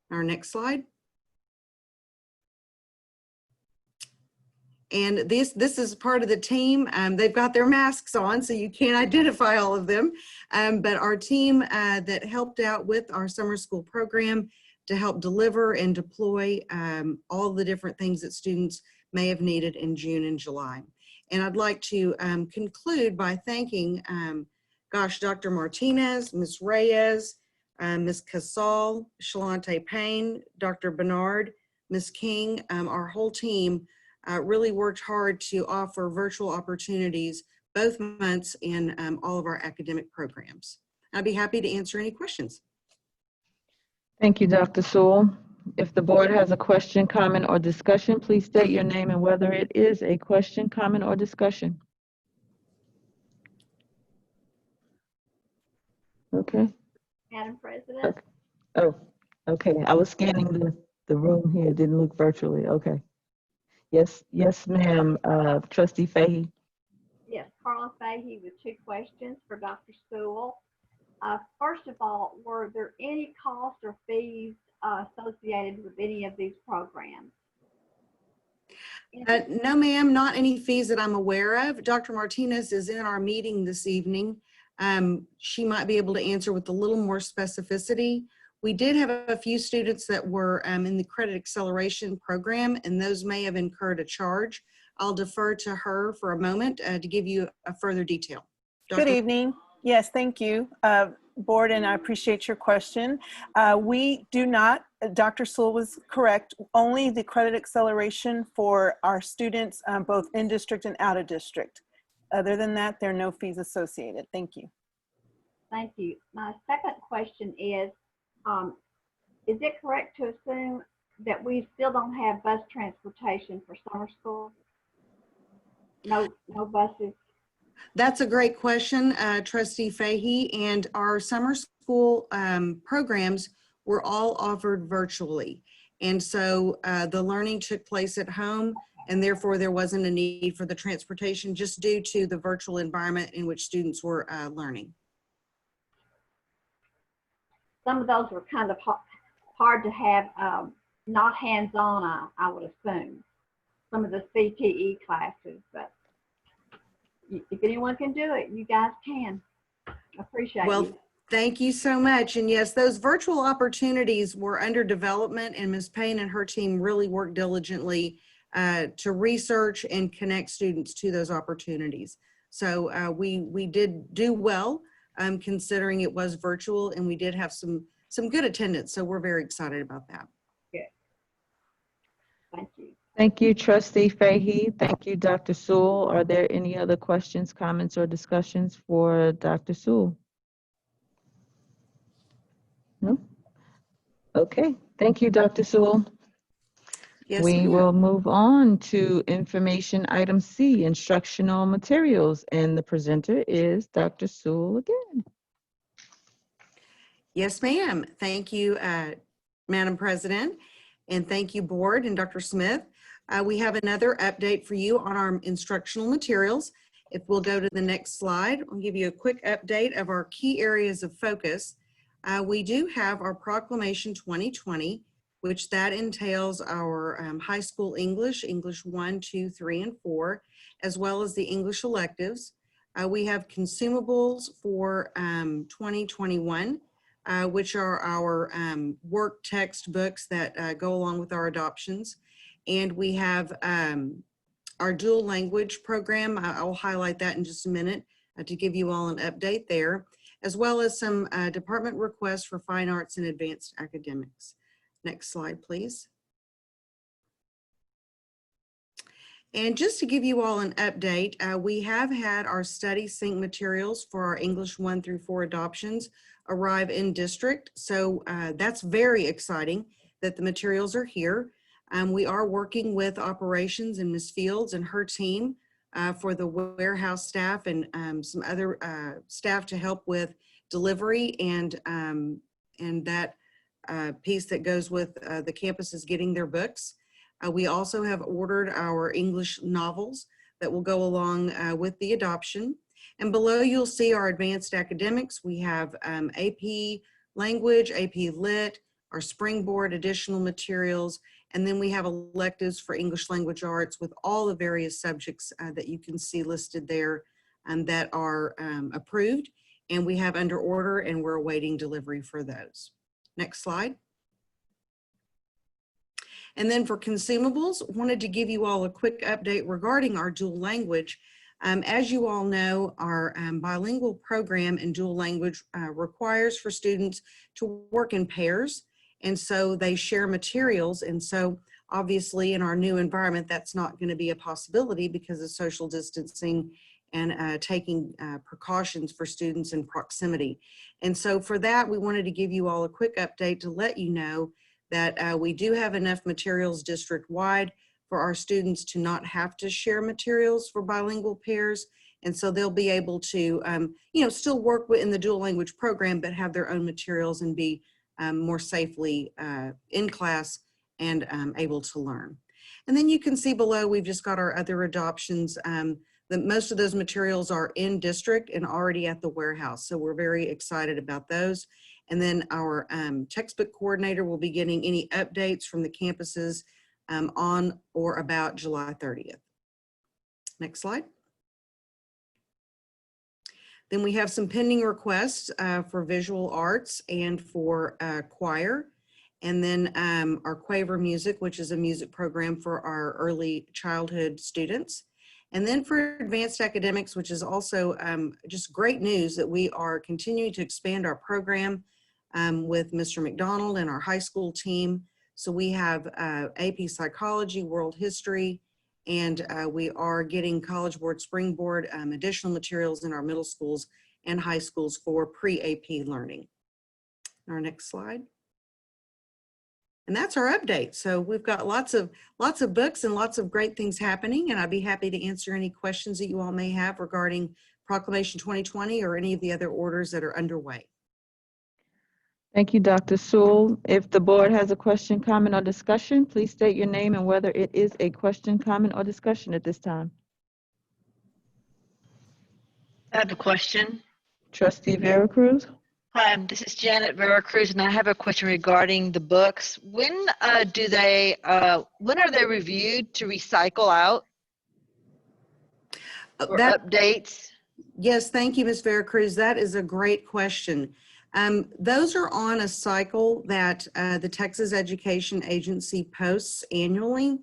Our next slide. And this is part of the team. They've got their masks on, so you can't identify all of them. But our team that helped out with our summer school program to help deliver and deploy all the different things that students may have needed in June and July. And I'd like to conclude by thanking, Dr. Martinez, Ms. Reyes, Ms. Casal, Shalante Payne, Dr. Bernard, Ms. King, our whole team really worked hard to offer virtual opportunities both months in all of our academic programs. I'd be happy to answer any questions. Thank you, Dr. Sewell. If the board has a question, comment, or discussion, please state your name and whether it is a question, comment, or discussion. Okay. Madam President. Oh, okay. I was scanning the room here. It didn't look virtually. Okay. Yes, ma'am. Trustee Fahey. Yes, Carla Fahey with 2 questions for Dr. Sewell. First of all, were there any costs or fees associated with any of these programs? No, ma'am, not any fees that I'm aware of. Dr. Martinez is in our meeting this evening. She might be able to answer with a little more specificity. We did have a few students that were in the credit acceleration program, and those may have incurred a charge. I'll defer to her for a moment to give you a further detail. Good evening. Yes, thank you, board, and I appreciate your question. We do not, Dr. Sewell was correct, only the credit acceleration for our students, both in district and out of district. Other than that, there are no fees associated. Thank you. Thank you. My second question is it correct to assume that we still don't have bus transportation for summer school? No buses? That's a great question, Trustee Fahey, and our summer school programs were all offered virtually. And so the learning took place at home, and therefore there wasn't a need for the transportation just due to the virtual environment in which students were learning. Some of those were kind of hard to have, not hands-on, I would assume. Some of the CTE classes, but if anyone can do it, you guys can. I appreciate you. Thank you so much. And yes, those virtual opportunities were under development, and Ms. Payne and her team really worked diligently to research and connect students to those opportunities. So we did do well considering it was virtual, and we did have some good attendance. So we're very excited about that. Good. Thank you. Thank you, Trustee Fahey. Thank you, Dr. Sewell. Are there any other questions, comments, or discussions for Dr. Sewell? No? Okay. Thank you, Dr. Sewell. Yes, We ma'am. will move on to information item C, instructional materials, and the presenter is Dr. Sewell again. Yes, ma'am. Thank you, Madam President, and thank you, Board and Dr. Smith. We have another update for you on our instructional materials. If we'll go to the next slide, I'll give you a quick update of our key areas of focus. We do have our Proclamation 2020, which that entails our high school English 1, 2, 3, and 4, as well as the English electives. We have consumables for 2021, which are our work textbooks that go along with our adoptions. And we have our dual language program. I'll highlight that in just a minute to give you all an update there, as well as some department requests for fine arts and advanced academics. Next slide, please. And just to give you all an update, we have had our study sync materials for our English 1 through 4 adoptions arrive in district. So that's very exciting that the materials are here. We are working with operations and Ms. Fields and her team for the warehouse staff and some other staff to help with delivery and that piece that goes with the campuses getting their books. We also have ordered our English novels that will go along with the adoption. And below you'll see our advanced academics. We have AP Language, AP Lit, our Springboard additional materials, and then we have electives for English Language Arts with all the various subjects that you can see listed there that are approved, and we have under order, and we're awaiting delivery for those. Next slide. And then for consumables, wanted to give you all a quick update regarding our dual language. As you all know, our bilingual program in dual language requires for students to work in pairs, and so they share materials. And so obviously in our new environment, that's not going to be a possibility because of social distancing and taking precautions for students in proximity. And so for that, we wanted to give you all a quick update to let you know that we do have enough materials district-wide for our students to not have to share materials for bilingual pairs. And so they'll be able to, still work in the dual language program, but have their own materials and be more safely in class and able to learn. And then you can see below, we've just got our other adoptions. Most of those materials are in district and already at the warehouse. So we're very excited about those. And then our textbook coordinator will be getting any updates from the campuses on or about July 30th. Next slide. Then we have some pending requests for visual arts and for choir. And then our Quaver Music, which is a music program for our early childhood students. And then for advanced academics, which is also just great news that we are continuing to expand our program with Mr. McDonald and our high school team. So we have AP Psychology, World History, and we are getting College Board Springboard additional materials in our middle schools and high schools for pre-AP learning. Our next slide. And that's our update. So we've got lots of books and lots of great things happening, and I'd be happy to answer any questions that you all may have regarding Proclamation 2020 or any of the other orders that are underway. Thank you, Dr. Sewell. If the board has a question, comment, or discussion, please state your name and whether it is a question, comment, or discussion at this time. I have a question. Trustee Vera Cruz. Hi, this is Janet Vera Cruz, and I have a question regarding the books. When are they reviewed to recycle out or updates? Yes, thank you, Ms. Vera Cruz. That is a great question. Those are on a cycle that the Texas Education Agency posts annually.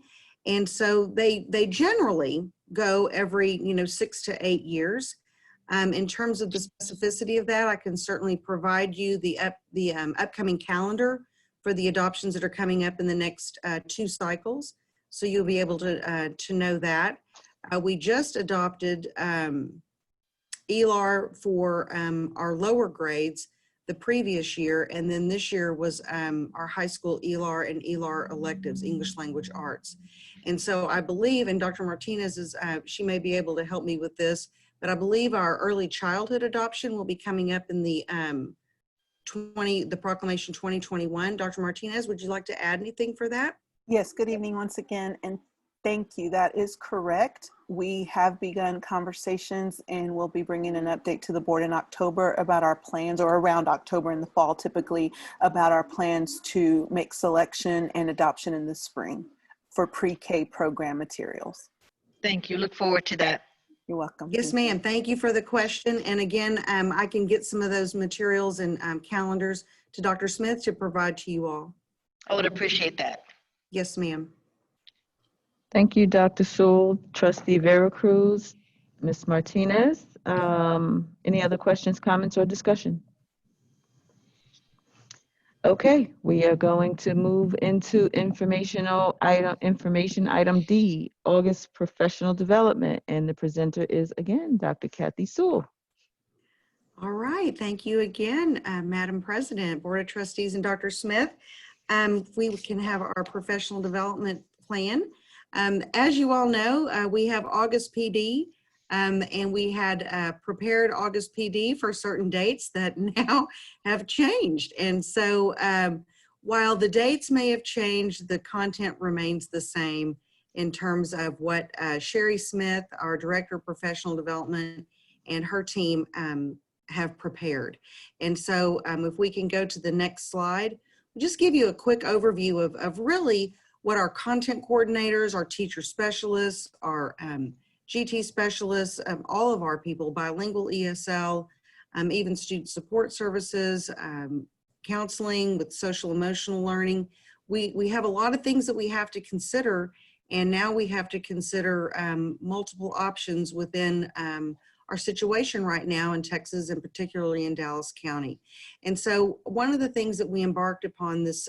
And so they generally, go every, 6 to 8 years. In terms of the specificity of that, I can certainly provide you the upcoming calendar for the adoptions that are coming up in the next 2 cycles. So you'll be able to know that. We just adopted ELAR for our lower grades the previous year, and then this year was our high school ELAR and ELAR electives, English Language Arts. And so I believe, and Dr. Martinez is, she may be able to help me with this, but I believe our early childhood adoption will be coming up in the Proclamation 2021. Dr. Martinez, would you like to add anything for that? Yes, good evening once again, and thank you. That is correct. We have begun conversations and we'll be bringing an update to the board in October about our plans, or around October in the fall typically, about our plans to make selection and adoption in the spring for pre-K program materials. Thank you. Look forward to that. You're welcome. Yes, ma'am. Thank you for the question. And again, I can get some of those materials and calendars to Dr. Smith to provide to you all. I would appreciate that. Yes, ma'am. Thank you, Dr. Sewell. Trustee Veracruz, Ms. Martinez. Any other questions, comments, or discussion? Okay, we are going to move into information item D, August professional development, and the presenter is again Dr. Kathy Sewell. All right, thank you again, Madam President, Board of Trustees, and Dr. Smith. We can have our professional development plan. As you all know, we have August PD, and we had prepared August PD for certain dates that now have changed. And so while the dates may have changed, the content remains the same in terms of what Sherry Smith, our Director of Professional Development, and her team have prepared. And so if we can go to the next slide, I'll just give you a quick overview of really what our content coordinators, our teacher specialists, our GT specialists, all of our people, bilingual ESL, even student support services, counseling with social emotional learning. We have a lot of things that we have to consider, and now we have to consider multiple options within our situation right now in Texas, and particularly in Dallas County. And so one of the things that we embarked upon this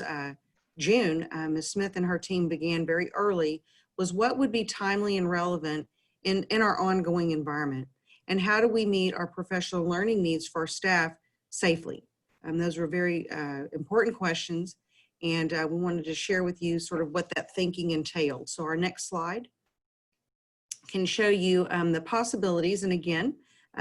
June, Ms. Smith and her team began very early, was what would be timely and relevant in our ongoing environment, and how do we meet our professional learning needs for our staff safely? Those were very important questions, and we wanted to share with you sort of what that thinking entailed. So our next slide can show you the possibilities, and again,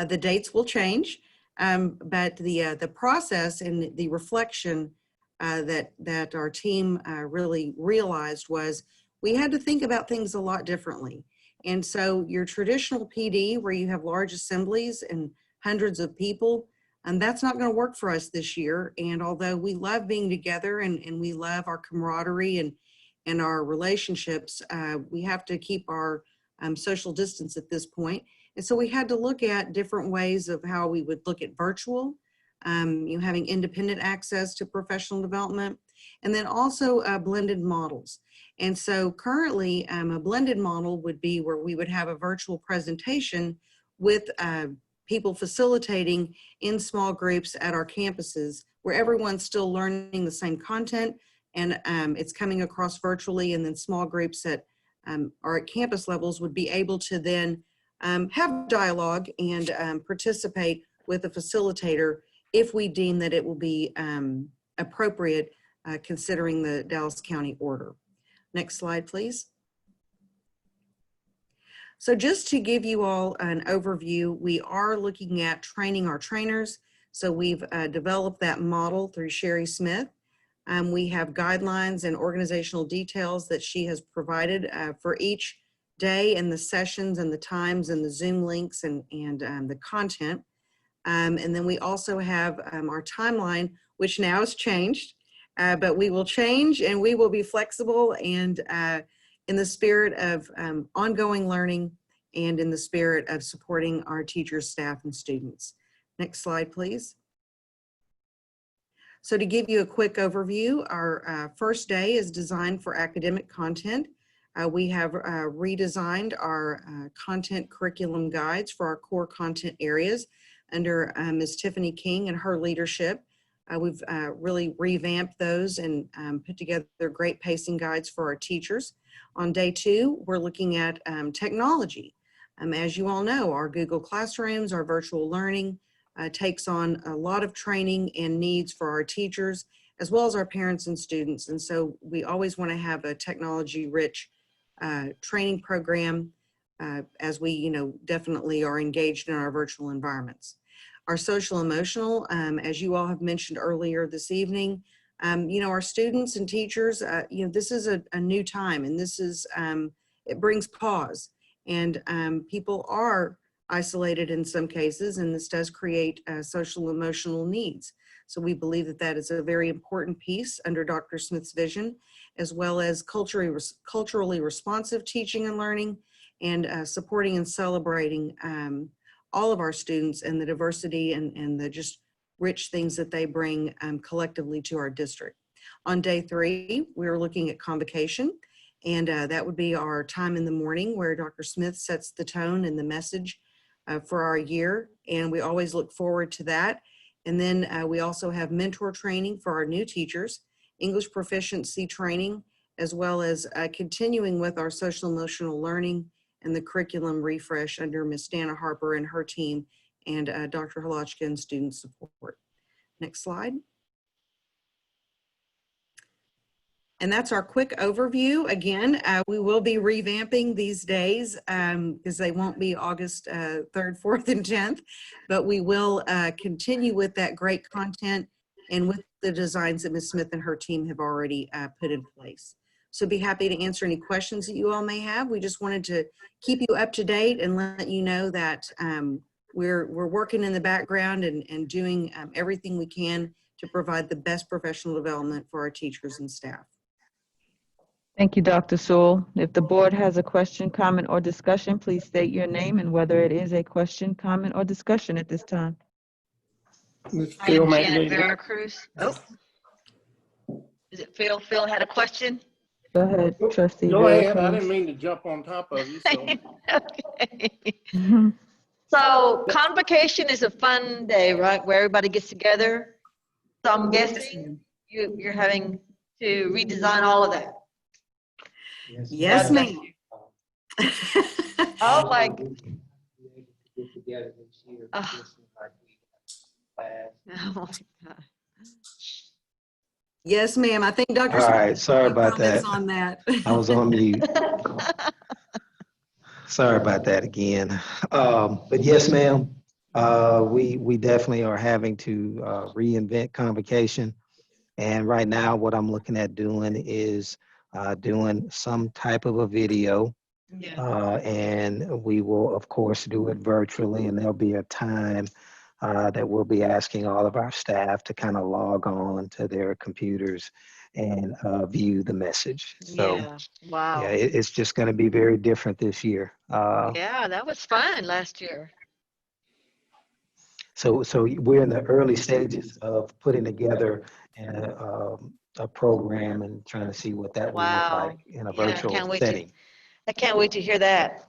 the dates will change, but the process and the reflection that our team really realized was we had to think about things a lot differently. And so your traditional PD, where you have large assemblies and hundreds of people, that's not going to work for us this year. And although we love being together and we love our camaraderie and our relationships, we have to keep our social distance at this point. And so we had to look at different ways of how we would look at virtual, having independent access to professional development, and then also blended models. And so currently a blended model would be where we would have a virtual presentation with people facilitating in small groups at our campuses, where everyone's still learning the same content, and it's coming across virtually, and then small groups that are at campus levels would be able to then have dialogue and participate with a facilitator if we deem that it will be appropriate considering the Dallas County order. Next slide, please. So just to give you all an overview, we are looking at training our trainers. So we've developed that model through Sherry Smith. We have guidelines and organizational details that she has provided for each day, and the sessions and the times and the Zoom links and the content. And then we also have our timeline, which now has changed, but we will change and we will be flexible, and in the spirit of ongoing learning and in the spirit of supporting our teachers, staff, and students. Next slide, please. So to give you a quick overview, our first day is designed for academic content. We have redesigned our content curriculum guides for our core content areas under Ms. Tiffany King and her leadership. We've really revamped those and put together great pacing guides for our teachers. On day 2, we're looking at technology. As you all know, our Google Classrooms, our virtual learning takes on a lot of training and needs for our teachers, as well as our parents and students. And so we always want to have a technology-rich training program as we, definitely are engaged in our virtual environments. Our social emotional, as you all have mentioned earlier this evening, our students and teachers, this is a new time, and this is, it brings pause, and people are isolated in some cases, and this does create social emotional needs. So we believe that that is a very important piece under Dr. Smith's vision, as well as culturally responsive teaching and learning, and supporting and celebrating all of our students and the diversity and the just rich things that they bring collectively to our district. On day 3, we're looking at convocation, and that would be our time in the morning where Dr. Smith sets the tone and the message for our year, and we always look forward to that. And then we also have mentor training for our new teachers, English proficiency training, as well as continuing with our social emotional learning and the curriculum refresh under Ms. Dana Harper and her team, and Dr. Holochka and student support. Next slide. And that's our quick overview. Again, we will be revamping these days because they won't be August 3rd, 4th, and 10th, but we will continue with that great content and with the designs that Ms. Smith and her team have already put in place. So be happy to answer any questions that you all may have. We just wanted to keep you up to date and let you know that we're working in the background and doing everything we can to provide the best professional development for our teachers and staff. Thank you, Dr. Sewell. If the board has a question, comment, or discussion, please state your name and whether it is a question, comment, or discussion at this time. Phil Janet McNeely. Veracruz. Oh, is it Phil? Phil had a question. Go ahead, Trustee. Go ahead. I Veracruz. didn't mean to jump on top of you. So. Okay. So convocation is a fun day, right, where everybody gets together. So I'm guessing you're having to redesign all of that. Yes, ma'am. Oh, like. Oh my God. Yes, ma'am. I think Dr. All Smith right, has sorry a few about comments that. on that. I was on mute. Sorry about that again. But yes, ma'am, we definitely are having to reinvent convocation. And right now, what I'm looking at doing is doing some type of a video. And we will, of course, do it virtually. And there'll be a time that we'll be asking all of our staff to kind of log on to their computers and view the message. So, Yeah. Wow. yeah, it's just going to be very different this year. Yeah, that was fun last year. So we're in the early stages of putting together a program and trying to see what that will look like in a virtual setting. I can't wait to hear that.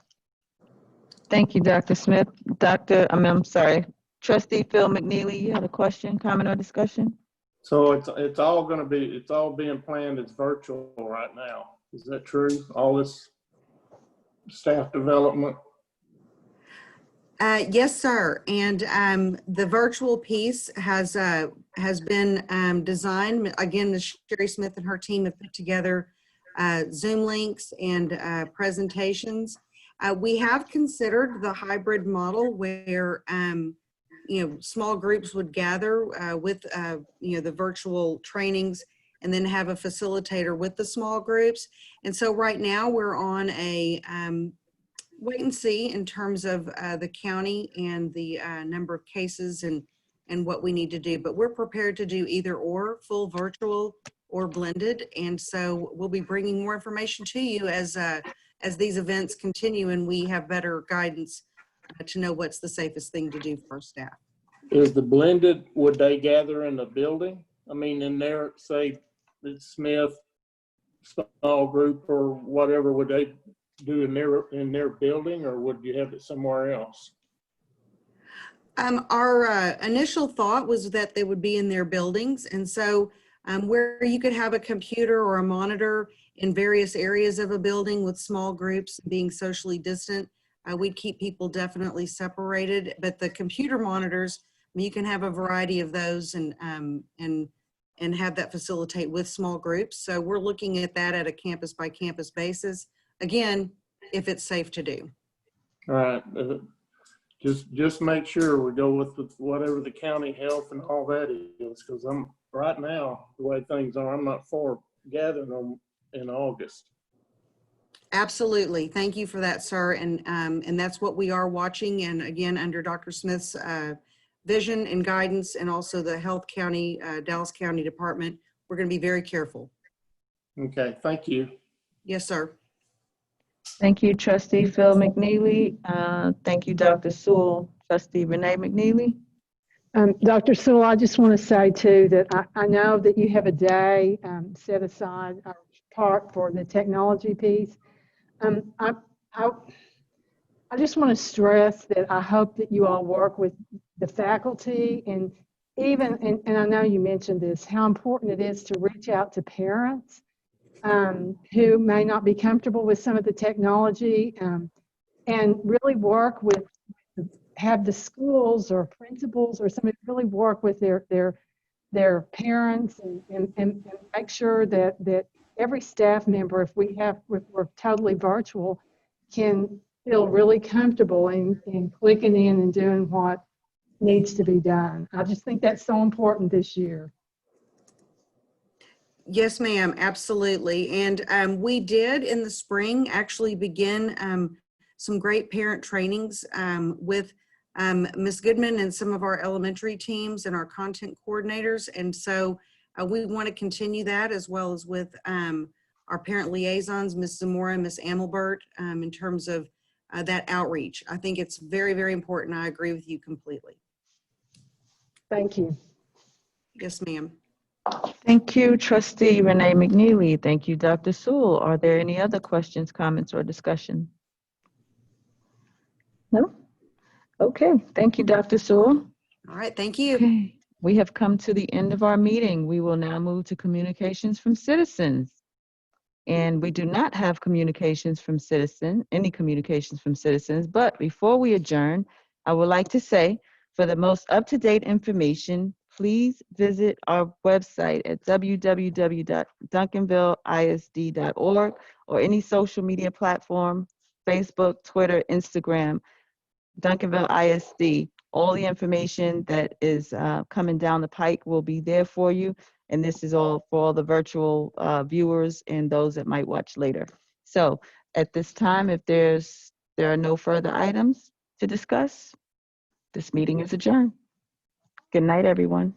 Thank you, Dr. Smith. I'm sorry, Trustee Phil McNeely, you had a question, comment, or discussion? So it's all going to be, it's all being planned as virtual right now. Is that true? All this staff development? Yes, sir. And the virtual piece has been designed. Again, Ms. Sherry Smith and her team have put together Zoom links and presentations. We have considered the hybrid model where small groups would gather with the virtual trainings and then have a facilitator with the small groups. And so right now we're on a wait and see in terms of the county and the number of cases and what we need to do. But we're prepared to do either or, full virtual or blended. And so we'll be bringing more information to you as these events continue and we have better guidance to know what's the safest thing to do for our staff. Is the blended, would they gather in the building? I mean, in there, say, it's Smith, small group or whatever, would they do in their building, or would you have it somewhere else? Our initial thought was that they would be in their buildings. And so where you could have a computer or a monitor in various areas of a building with small groups being socially distant, we'd keep people definitely separated. But the computer monitors, I mean, you can have a variety of those and have that facilitate with small groups. So we're looking at that at a campus by campus basis. Again, if it's safe to do. All right. Just make sure we go with whatever the county health and all that is, because I'm right now, the way things are, I'm not for gathering them in August. Absolutely. Thank you for that, sir. And that's what we are watching. And again, under Dr. Smith's vision and guidance, and also the Health County, Dallas County Department, we're going to be very careful. Okay, thank you. Yes, sir. Thank you, Trustee Phil McNeely. Thank you, Dr. Sewell. Trustee Renee McNeely. Dr. Sewell, I just want to say too that I know that you have a day set aside or part for the technology piece. I just want to stress that I hope that you all work with the faculty and even, and I know you mentioned this, how important it is to reach out to parents who may not be comfortable with some of the technology and really work with, have the schools or principals or somebody really work with their parents and make sure that every staff member, if we're totally virtual, can feel really comfortable in clicking in and doing what needs to be done. I just think that's so important this year. Yes, ma'am, absolutely. And we did in the spring actually begin some great parent trainings with Ms. Goodman and some of our elementary teams and our content coordinators. And so we want to continue that, as well as with our parent liaisons, Ms. Zamora and Ms. Amelbert, in terms of that outreach. I think it's very, very important. I agree with you completely. Thank you. Yes, ma'am. Thank you, Trustee Renee McNeely. Thank you, Dr. Sewell. Are there any other questions, comments, or discussion? No? Okay, thank you, Dr. Sewell. All right, thank you. Okay, we have come to the end of our meeting. We will now move to communications from citizens. And we do not have communications from any communications from citizens, but before we adjourn, I would like to say, for the most up-to-date information, please visit our website at www.duncanvilleisd.org or any social media platform, Facebook, Twitter, Instagram, Duncanville ISD. All the information that is coming down the pike will be there for you. And this is all for all the virtual viewers and those that might watch later. So at this time, if there are no further items to discuss, this meeting is adjourned. Good night, everyone.